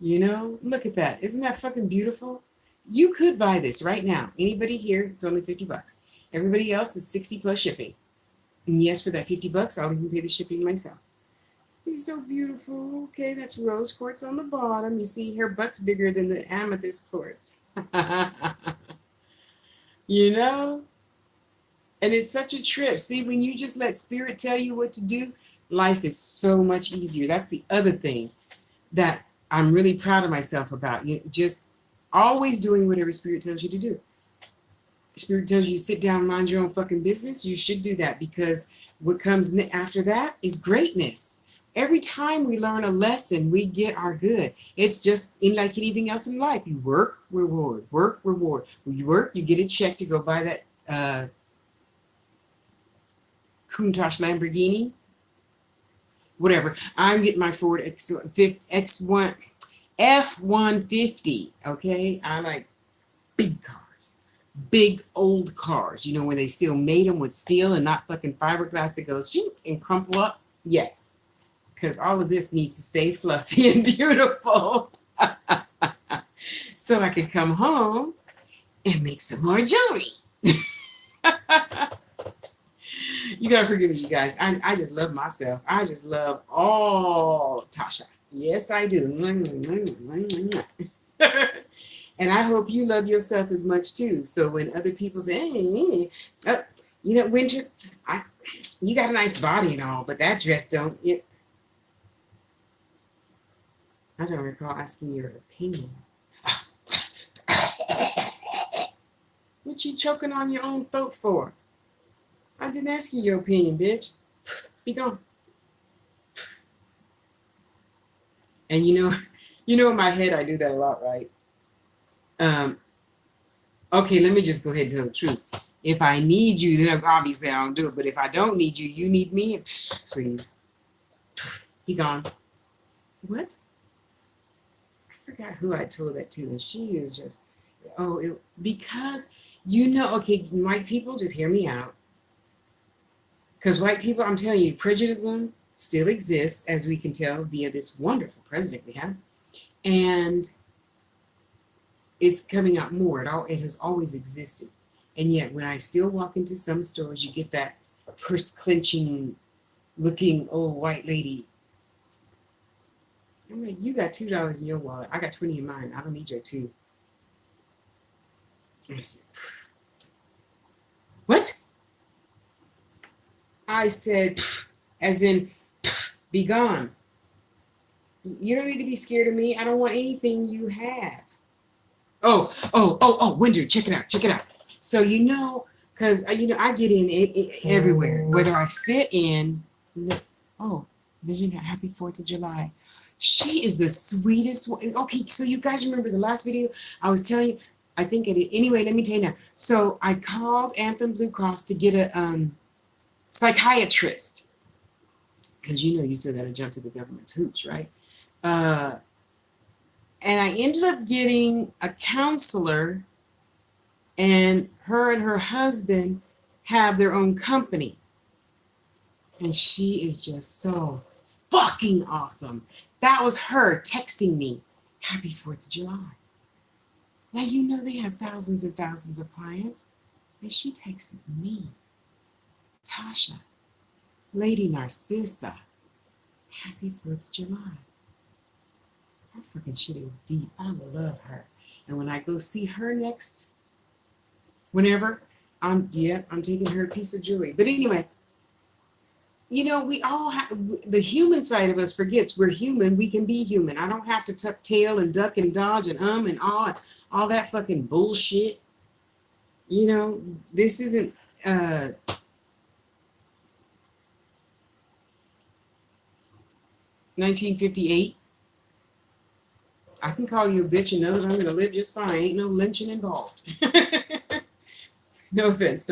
Look at that. Isn't that fucking beautiful? You could buy this right now. Anybody here, it's only $50. Everybody else is 60 plus shipping. And yes, for that $50, I'll even pay the shipping myself. It's so beautiful. Okay, that's rose quartz on the bottom. You see her butt's bigger than the amethyst quartz. And it's such a trip. See, when you just let spirit tell you what to do, life is so much easier. That's the other thing that I'm really proud of myself about. Just always doing whatever spirit tells you to do. Spirit tells you to sit down and mind your own fucking business. You should do that, because what comes after that is greatness. Every time we learn a lesson, we get our good. It's just like anything else in life. You work, reward, work, reward. When you work, you get a check to go buy that Countach Lamborghini. Whatever. I'm getting my Ford F-150. Okay, I like big cars, big old cars. When they still made them with steel and not fucking fiberglass that goes and crumple up. Yes, because all of this needs to stay fluffy and beautiful. so I could come home and make some more jewelry. You gotta forgive me, you guys. I just love myself. I just love all of Tasha. Yes, I do. And I hope you love yourself as much too. So when other people say, hey, you know, Winter, you got a nice body and all, but that dress don't. I don't recall asking your opinion. What you choking on your own throat for? I didn't ask you your opinion, bitch. Be gone. And you know, in my head, I do that a lot, right? Okay, let me just go ahead and tell the truth. If I need you, then obviously I don't do it. But if I don't need you, you need me, please. Be gone. What? I forgot who I told that to. And she is just, because, okay, white people, just hear me out. Because white people, I'm telling you, prejudice still exists, as we can tell via this wonderful president we have. And it's coming out more. It has always existed. And yet, when I still walk into some stores, you get that purse-clenching looking old white lady. I'm like, you got $2 in your wallet. I got 20 in mine. I don't need your 2. I said, what? I said, as in, be gone. You don't need to be scared of me. I don't want anything you have. Oh, Winder, check it out. So, because, I get in everywhere, whether I fit in. Oh, Vision, happy 4th of July. She is the sweetest one. Okay, so you guys remember the last video I was telling you, I think it is. Anyway, let me tell you now. So I called Anthem Blue Cross to get a psychiatrist. Because you still got to jump to the government's hoops, right? And I ended up getting a counselor, and her husband have their own company. And she is just so fucking awesome. That was her texting me, happy 4th of July. Now they have thousands and thousands of clients. And she texted me, Tasha, Lady Narcissa, happy 4th of July. That fucking shit is deep. I love her. And when I go see her next, whenever, I'm taking her a piece of jewelry. But anyway, we all have, the human side of us forgets we're human. We can be human. I don't have to tuck tail and duck and dodge and and all that fucking bullshit. This isn't, 1958. I can call you a bitch and know that I'm going to live just fine. Ain't no lynching involved. No offense.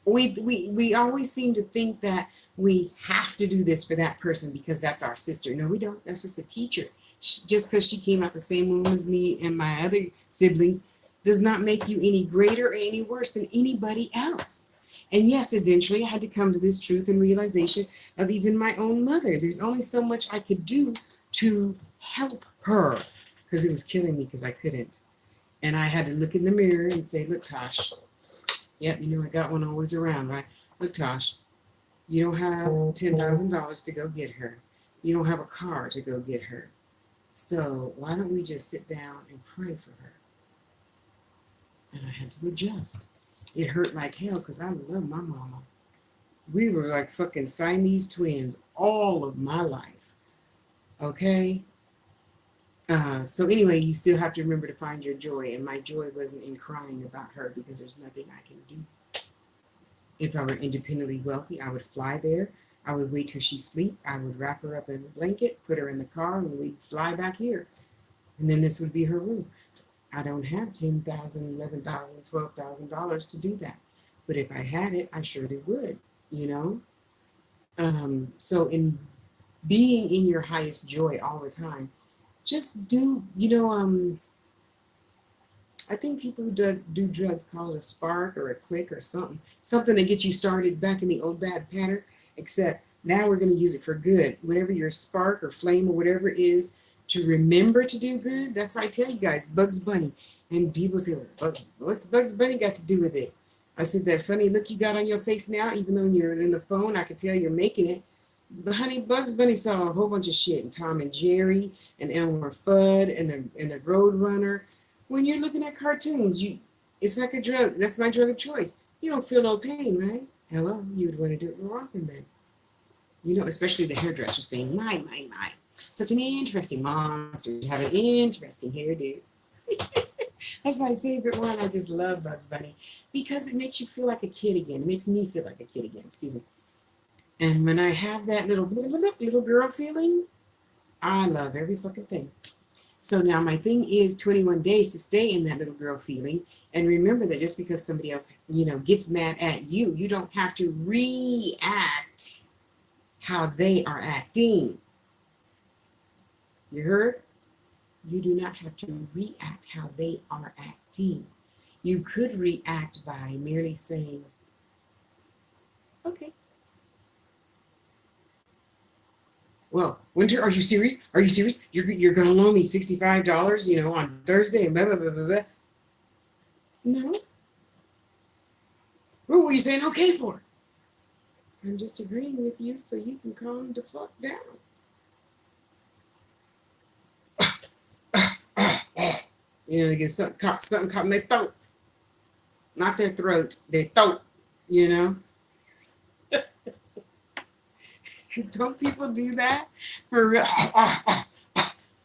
We always seem to think that we have to do this for that person because that's our sister. No, we don't. That's just a teacher. Just because she came out the same womb as me and my other siblings does not make you any greater or any worse than anybody else. And yes, eventually I had to come to this truth and realization of even my own mother. There's only so much I could do to help her because it was killing me because I couldn't. And I had to look in the mirror and say, look, Tosh, yep, I got one always around, right? Look, Tosh, you don't have $10,000 to go get her. You don't have a car to go get her. So why don't we just sit down and pray for her? And I had to adjust. It hurt like hell because I love my mama. We were like fucking Siamese twins all of my life. Okay? So anyway, you still have to remember to find your joy. And my joy wasn't in crying about her because there's nothing I can do. If I were independently wealthy, I would fly there. I would wait till she sleep. I would wrap her up in a blanket, put her in the car, and we'd fly back here. And then this would be her room. I don't have $10,000, $11,000, $12,000 to do that. But if I had it, I surely would, So in being in your highest joy all the time, just do, I think people who do drugs call it a spark or a click or something that gets you started back in the old bad pattern, except now we're going to use it for good. Whatever your spark or flame or whatever is, to remember to do good. That's why I tell you guys, Bugs Bunny. And people say, what's Bugs Bunny got to do with it? I said, that funny look you got on your face now, even though you're in the phone, I can tell you're making it. But honey, Bugs Bunny saw a whole bunch of shit, and Tom and Jerry, and Elmer Fudd, and the Road Runner. When you're looking at cartoons, it's like a drug. That's my drug of choice. You don't feel no pain, right? Hello, you would want to do it more often then. You know, especially the hairdresser saying, my. Such an interesting monster. You have an interesting hairdo. That's my favorite one. I just love Bugs Bunny because it makes you feel like a kid again. It makes me feel like a kid again. Excuse me. And when I have that little girl feeling, I love every fucking thing. So now my thing is 21 days to stay in that little girl feeling. And remember that just because somebody else, gets mad at you, you don't have to react how they are acting. You heard? You do not have to react how they are acting. You could react by merely saying, okay. Well, Winter, are you serious? Are you serious? You're going to loan me $65, on Thursday and blah, blah, blah, blah, blah. No. What were you saying okay for? I'm just agreeing with you so you can calm the fuck down. You get something caught in their throat. Not their throat, their throat, Don't people do that? For real?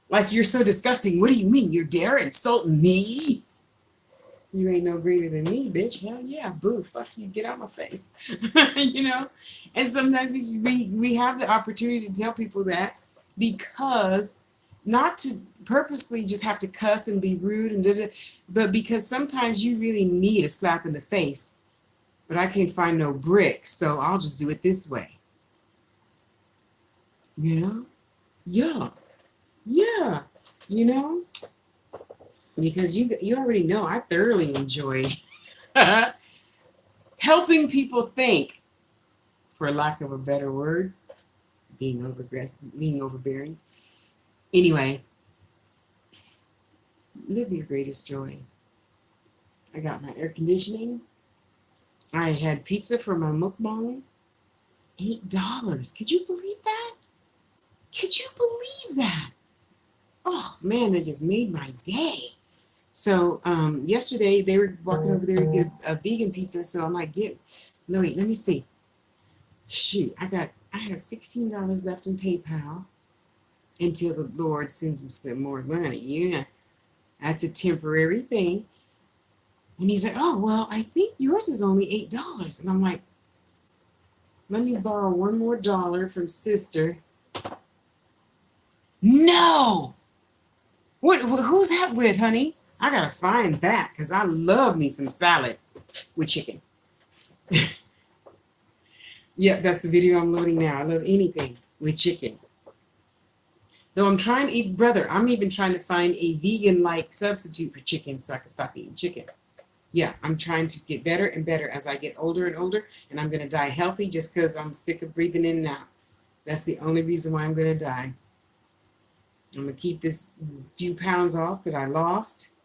Like you're so disgusting. What do you mean? You dare insult me? You ain't no greater than me, bitch. Hell yeah. Boo. Fuck you. Get out my face. And sometimes we have the opportunity to tell people that because not to purposely just have to cuss and be rude and but because sometimes you really need a slap in the face. But I can't find no bricks, so I'll just do it this way. Yeah. Because you already know I thoroughly enjoy helping people think, for lack of a better word, being overbearing. Anyway, live your greatest joy. I got my air conditioning. I had pizza for my mukbang. $8. Could you believe that? Could you believe that? Oh man, that just made my day. So yesterday they were walking over there to get a vegan pizza. So I'm like, no wait, let me see. Shoot, I had $16 left in PayPal until the Lord sends me some more money. Yeah, that's a temporary thing. And he's like, oh well, I think yours is only $8. And I'm like, let me borrow one more dollar from sister. No! Who's that with, honey? I gotta find that because I love me some salad with chicken. Yep, that's the video I'm loading now. I love anything with chicken. Though I'm trying to eat, brother, I'm even trying to find a vegan-like substitute for chicken so I can stop eating chicken. Yeah, I'm trying to get better and better as I get older and older, and I'm going to die healthy just because I'm sick of breathing in and out. That's the only reason why I'm going to die. I'm going to keep this few pounds off that I lost.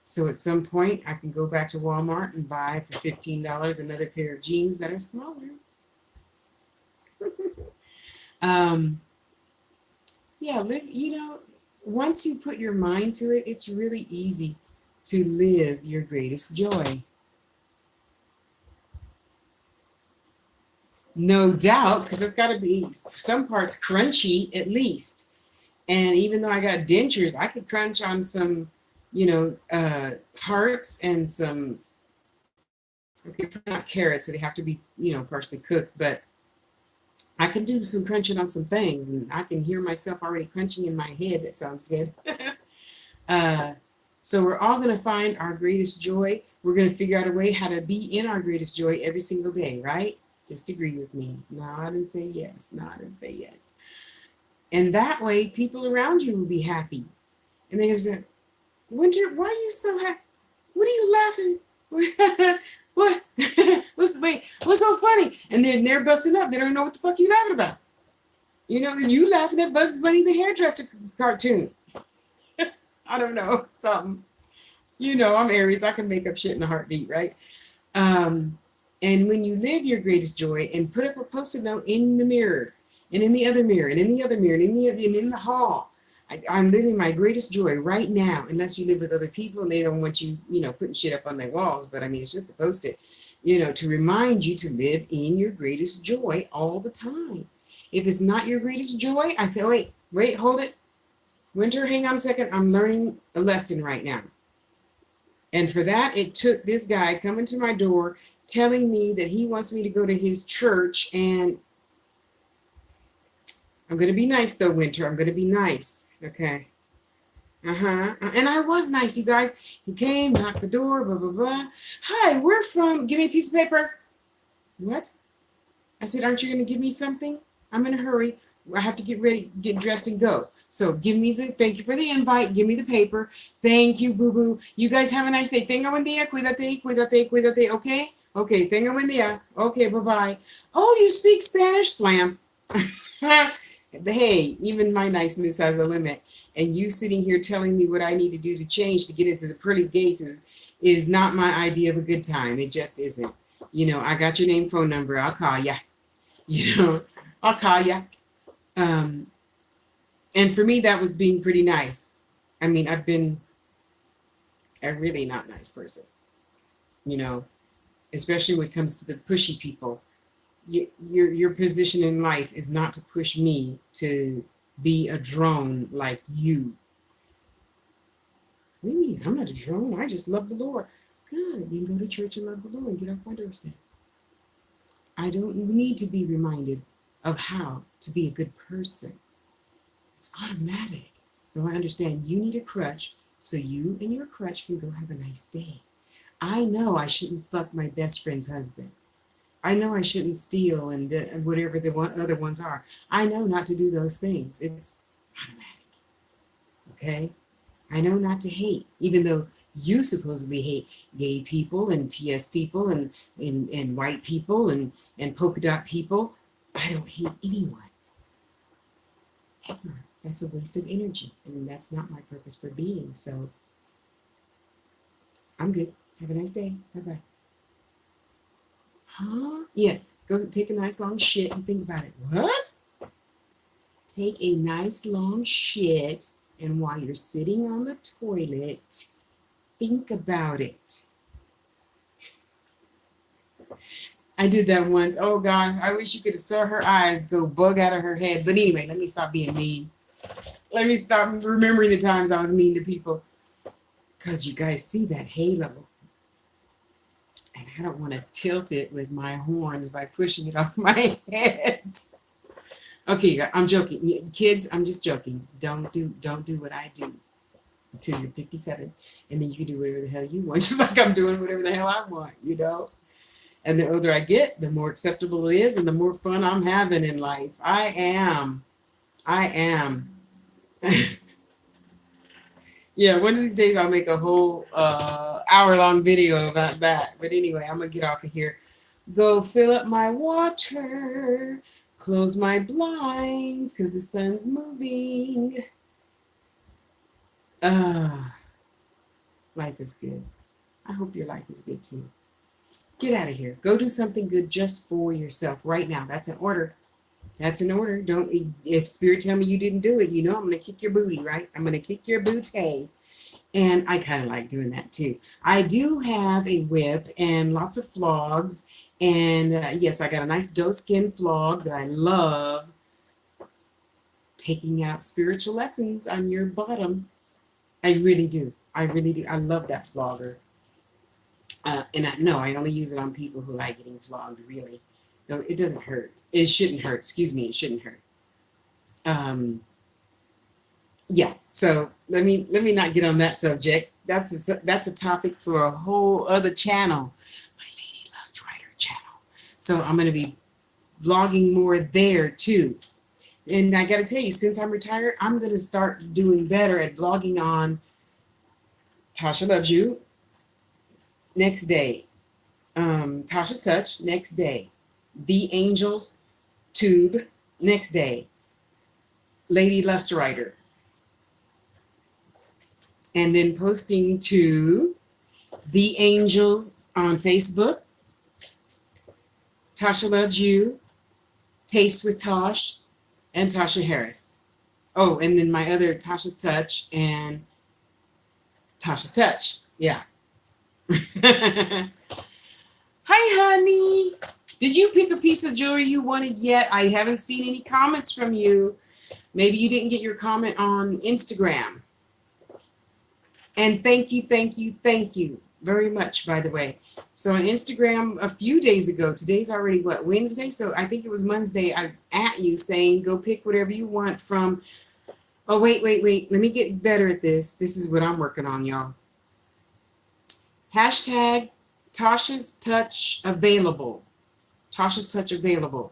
So at some point, I can go back to Walmart and buy for $15 another pair of jeans that are smaller. Once you put your mind to it, it's really easy to live your greatest joy. No doubt, because it's got to be some parts crunchy at least. And even though I got dentures, I could crunch on some, hearts and some, okay, not carrots, so they have to be, partially cooked, but I can do some crunching on some things, and I can hear myself already crunching in my head. That sounds good. So we're all going to find our greatest joy. We're going to figure out a way how to be in our greatest joy every single day, right? Just agree with me. Nod and say yes. Nod and say yes. And that way, people around you will be happy. And they just be like, Winter, why are you so happy? What are you laughing? What? What's so funny? And then they're busting up. They don't know what the fuck you laughing about. You know, you laughing at Bugs Bunny the hairdresser cartoon. I don't know, something. You know, I'm Aries. I can make up shit in a heartbeat, right? Um, and when you live your greatest joy and put up a post-it note in the mirror and in the other mirror and in the other mirror and in the hall, I'm living my greatest joy right now, unless you live with other people and they don't want you, you know, putting shit up on their walls. But I mean, it's just a post-it, you know, to remind you to live in your greatest joy all the time. If it's not your greatest joy, I say, oh, wait, hold it. Winter, hang on a second. I'm learning a lesson right now. And for that, it took this guy coming to my door telling me that he wants me to go to his church. And I'm going to be nice, though, Winter. I'm going to be nice. Okay. And I was nice, you guys. He came, knocked the door, blah, blah, blah. Hi, we're from, give me a piece of paper. What? I said, aren't you going to give me something? I'm in a hurry. I have to get ready, get dressed and go. So give me thank you for the invite. Give me the paper. Thank you, boo-boo. You guys have a nice day. Tenga buen día. Cuídate, cuídate, cuídate. Okay? Okay, tenga buen día. Okay, bye-bye. Oh, you speak Spanish? Slam. Hey, even my niceness has a limit. And you sitting here telling me what I need to do to change to get into the pearly gates is not my idea of a good time. It just isn't. You know, I got your name, phone number. I'll call ya. You know, I'll call ya. And for me, that was being pretty nice. I mean, I've been a really not nice person, you know, especially when it comes to the pushy people. Your position in life is not to push me to be a drone like you. What do you mean? I'm not a drone. I just love the Lord. Good. You can go to church and love the Lord and get off my doorstep. I don't need to be reminded of how to be a good person. It's automatic. Though I understand you need a crutch so you and your crutch can go have a nice day. I know I shouldn't fuck my best friend's husband. I know I shouldn't steal and whatever the other ones are. I know not to do those things. It's automatic. Okay? I know not to hate, even though you supposedly hate gay people and TS people and white people and polka dot people. I don't hate anyone. Ever. That's a waste of energy, and that's not my purpose for being. So I'm good. Have a nice day. Bye-bye. Huh? Yeah. Go take a nice long shit and think about it. What? Take a nice long shit, and while you're sitting on the toilet, think about it. I did that once. Oh, God. I wish you could have saw her eyes go bug out of her head. But anyway, let me stop being mean. Let me stop remembering the times I was mean to people. Because you guys see that halo. And I don't want to tilt it with my horns by pushing it off my head. Okay, I'm joking. Kids, I'm just joking. Don't do what I do until you're 57. And then you can do whatever the hell you want. Just like I'm doing whatever the hell I want, you know? And the older I get, the more acceptable it is and the more fun I'm having in life. I am. Yeah, one of these days I'll make a whole hour-long video about that. But anyway, I'm going to get off of here. Go fill up my water. Close my blinds because the sun's moving. Life is good. I hope your life is good too. Get out of here. Go do something good just for yourself right now. That's an order. That's an order. Don't, if Spirit tell me you didn't do it, you know I'm going to kick your booty, right? I'm going to kick your booty. And I kind of like doing that too. I do have a whip and lots of flogs. And yes, I got a nice doe skin flog that I love. Taking out spiritual lessons on your bottom. I really do. I really do. I love that flogger. And I only use it on people who like getting flogged, really. Though it doesn't hurt. It shouldn't hurt. Excuse me. It shouldn't hurt. Yeah. So let me not get on that subject. That's a topic for a whole other channel, my Lady Lust Rider channel. So I'm going to be vlogging more there too. And I got to tell you, since I'm retired, I'm going to start doing better at vlogging on Tasha Loves You. Next day. Tasha's Touch. Next day. The Angels Tube. Next day. Lady Lusterwriter. And then posting to The Angels on Facebook, Tasha Loves You, Taste with Tosh, and Tasha Harris. Oh, and then my other Tasha's Touch and Tasha's Touch. Yeah. Hi, honey. Did you pick a piece of jewelry you wanted yet? I haven't seen any comments from you. Maybe you didn't get your comment on Instagram. And thank you very much, by the way. So on Instagram a few days ago, today's already what, Wednesday? So I think it was Monday, I at you saying, go pick whatever you want from, oh, wait. Let me get better at this. This is what I'm working on, y'all. Hashtag Tasha's Touch Available. Tasha's Touch Available.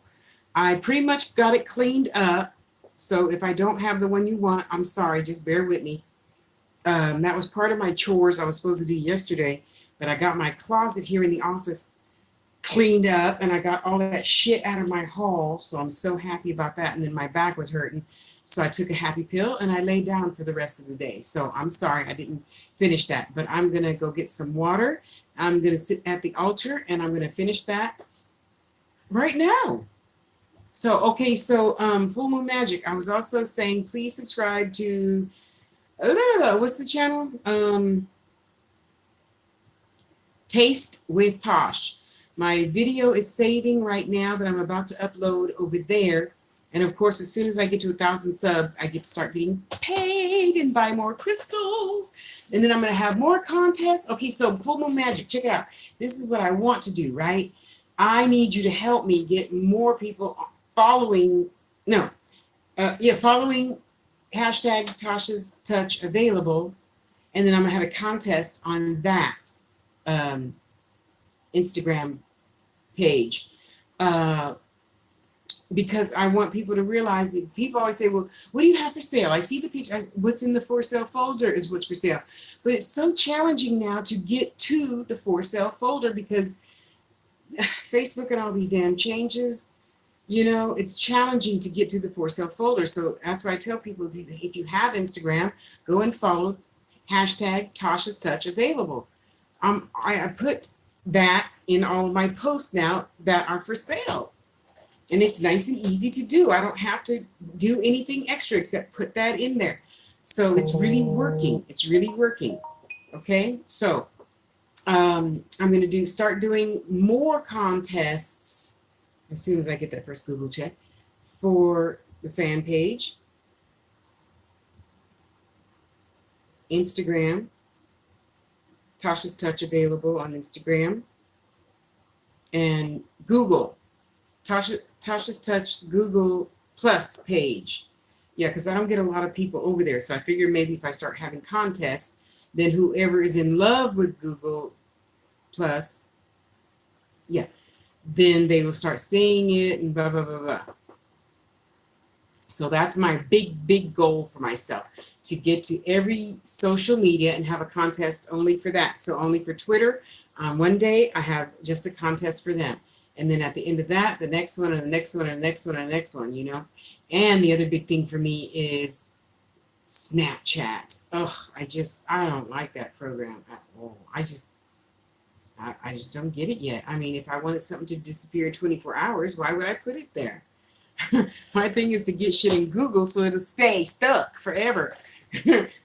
I pretty much got it cleaned up. So if I don't have the one you want, I'm sorry, just bear with me. That was part of my chores I was supposed to do yesterday, but I got my closet here in the office cleaned up and I got all that shit out of my haul, so I'm so happy about that. And then my back was hurting, so I took a happy pill and I laid down for the rest of the day. So I'm sorry I didn't finish that, but I'm going to go get some water. I'm going to sit at the altar and I'm going to finish that right now. So, okay, so Full Moon Magic, I was also saying please subscribe to what's the channel? Taste with Tosh. My video is saving right now that I'm about to upload over there. And of course, as soon as I get to 1,000 subs, I get to start getting paid and buy more crystals. And then I'm going to have more contests. Okay, so Full Moon Magic, check it out. This is what I want to do, right? I need you to help me get more people following, following hashtag Tasha's Touch Available, and then I'm gonna have a contest on that Instagram page because I want people to realize that people always say, well, what do you have for sale? I see the picture, what's in the for sale folder is what's for sale, but it's so challenging now to get to the for sale folder because Facebook and all these damn changes. You know, it's challenging to get to the for sale folder. So that's why I tell people, if you have Instagram, go and follow hashtag Tasha's Touch Available. I put that in all of my posts now that are for sale. And it's nice and easy to do. I don't have to do anything extra except put that in there. So it's really working. It's really working. Okay, so I'm going to start doing more contests as soon as I get that first Google check for the fan page, Instagram, Tasha's Touch Available on Instagram, and Google, Tasha's Touch Google Plus page. Yeah, because I don't get a lot of people over there, so I figure maybe if I start having contests, then whoever is in love with Google Plus, yeah, then they will start seeing it and blah, blah, blah, blah. So that's my big goal for myself, to get to every social media and have a contest only for that. So only for Twitter. One day I have just a contest for them. And then at the end of that, the next one and the next one and the next one and the next one, you know. And the other big thing for me is Snapchat. I don't like that program at all. I just don't get it yet. I mean, if I wanted something to disappear in 24 hours, why would I put it there? My thing is to get shit in Google so it'll stay stuck forever.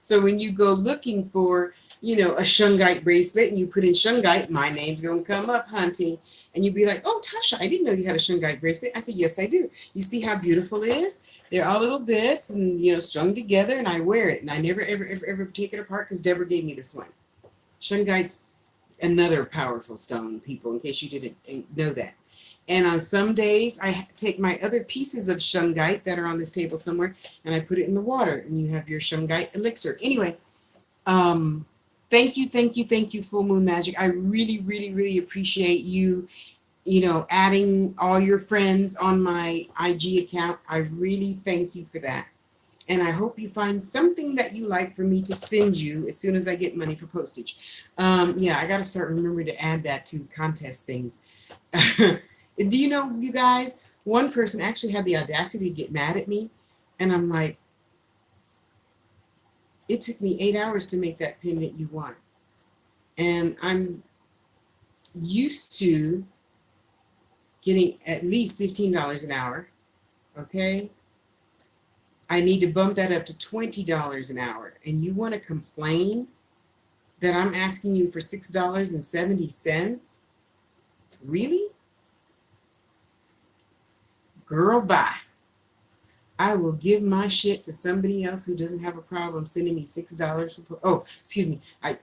So when you go looking for, you know, a shungite bracelet and you put in shungite, my name's going to come up, hunting. And you'd be like, oh, Tasha, I didn't know you had a shungite bracelet. I said, yes, I do. You see how beautiful it is? They're all little bits and, you know, strung together, and I wear it. And I never, ever take it apart because Deborah gave me this one. Shungite's another powerful stone, people, in case you didn't know that. And on some days, I take my other pieces of shungite that are on this table somewhere, and I put it in the water, and you have your shungite elixir. Anyway, thank you, Full Moon Magic. I really appreciate you, you know, adding all your friends on my IG account. I really thank you for that. And I hope you find something that you like for me to send you as soon as I get money for postage. Yeah, I got to start remembering to add that to contest things. Do you know, you guys, one person actually had the audacity to get mad at me. And I'm like, It took me 8 hours to make that pendant you want. And I'm used to getting at least $15 an hour. Okay? I need to bump that up to $20 an hour. And you want to complain that I'm asking you for $6.70? Really? Girl, bye. I will give my shit to somebody else who doesn't have a problem sending me $6 for excuse me.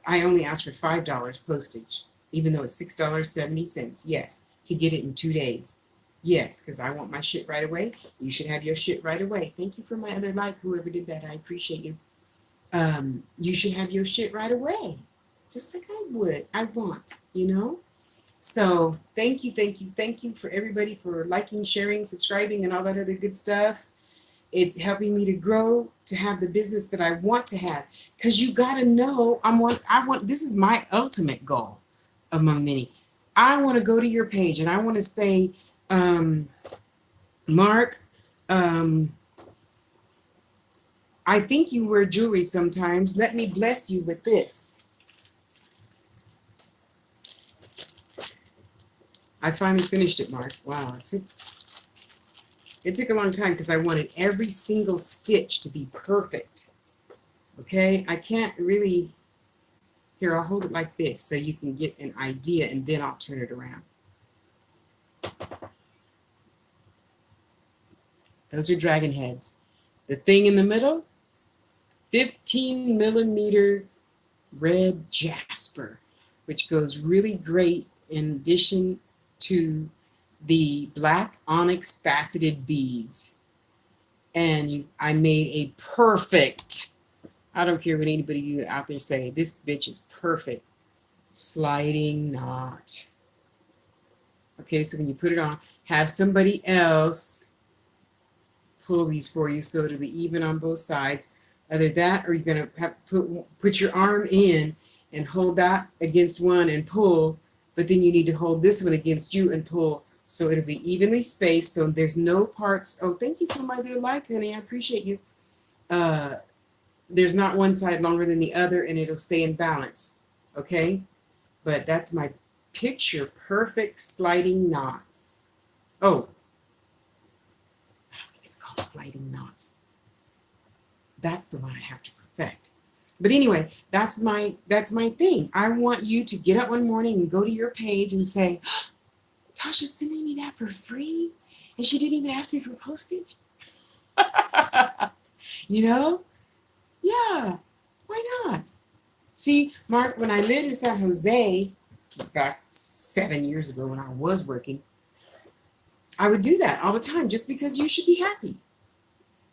I only asked for $5 postage, even though it's $6.70. Yes, to get it in 2 days. Yes, because I want my shit right away. You should have your shit right away. Thank you for my other like, whoever did that. I appreciate you. You should have your shit right away. Just like I would. I want, you know? So thank you for everybody for liking, sharing, subscribing, and all that other good stuff. It's helping me to grow, to have the business that I want to have. Because you got to know, this is my ultimate goal among many. I want to go to your page and I want to say, Mark, I think you wear jewelry sometimes. Let me bless you with this. I finally finished it, Mark. Wow, it took a long time because I wanted every single stitch to be perfect. Okay, I can't really. Here, I'll hold it like this so you can get an idea, and then I'll turn it around. Those are dragon heads. The thing in the middle, 15 millimeter red jasper, which goes really great in addition to the black onyx faceted beads. And I made a perfect, I don't care what anybody out there say, this bitch is perfect, sliding knot. Okay, so when you put it on, have somebody else pull these for you so it'll be even on both sides. Either that or you're going to have put your arm in and hold that against one and pull, but then you need to hold this one against you and pull so it'll be evenly spaced so there's no parts. Oh, thank you for my dear like, honey. I appreciate you. There's not one side longer than the other and it'll stay in balance. Okay? But that's my picture perfect sliding knots. Oh, I don't think it's called sliding knots. That's the one I have to perfect. But anyway, that's my thing. I want you to get up one morning and go to your page and say, Tasha's sending me that for free? And she didn't even ask me for postage? You know? Yeah, why not? See, Mark, when I lived in San Jose, back 7 years ago when I was working, I would do that all the time just because you should be happy.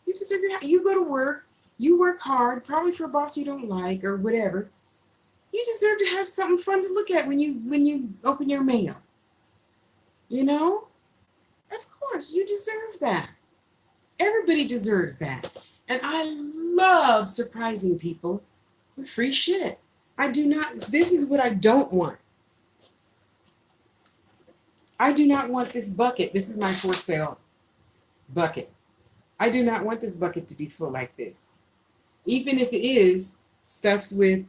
You deserve your happy. You go to work, you work hard, probably for a boss you don't like or whatever. You deserve to have something fun to look at when you open your mail. You know? Of course, you deserve that. Everybody deserves that. And I love surprising people with free shit. I do not, this is what I don't want. I do not want this bucket. This is my for sale bucket. I do not want this bucket to be full like this. Even if it is stuffed with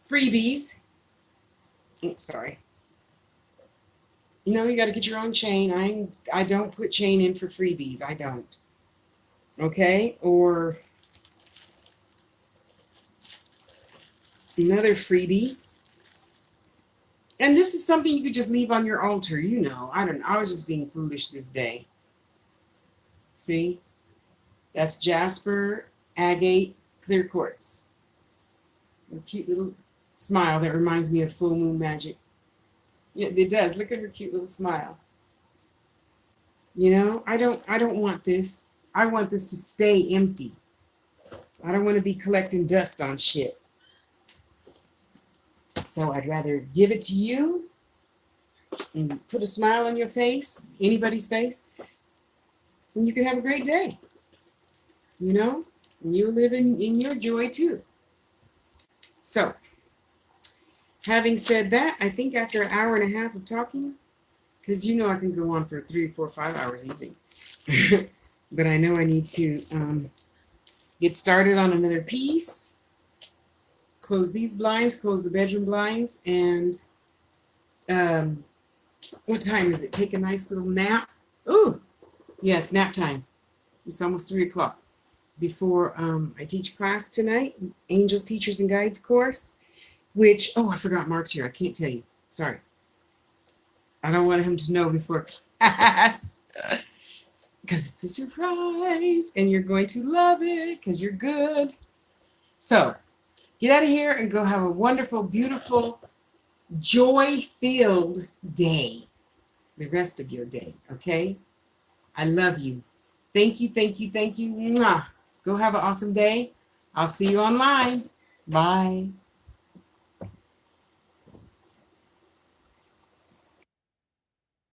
freebies. Oops, sorry. You know, you got to get your own chain. I don't put chain in for freebies. I don't. Okay? Or another freebie. And this is something you could just leave on your altar. You know, I was just being foolish this day. See? That's jasper, agate, clear quartz. A cute little smile that reminds me of full moon magic. Yeah, it does. Look at her cute little smile. You know, I don't want this. I want this to stay empty. I don't want to be collecting dust on shit. So I'd rather give it to you and put a smile on your face, anybody's face, and you can have a great day. You know, and you live in your joy too. So, having said that, I think after an hour and a half of talking, because you know I can go on for 3, 4, 5 hours easy, but I know I need to get started on another piece. close these blinds, close the bedroom blinds, and what time is it? Take a nice little nap. Ooh, yeah, it's nap time. It's almost 3 o'clock. Before I teach class tonight, Angels, Teachers, and Guides course, which, oh, I forgot Mark's here. I can't tell you. Sorry. I don't want him to know before class because it's a surprise and you're going to love it because you're good. So get out of here and go have a wonderful, beautiful, joy-filled day. The rest of your day, okay? I love you. Thank you, thank you, thank you. Mwah. Go have an awesome day. I'll see you online. Bye.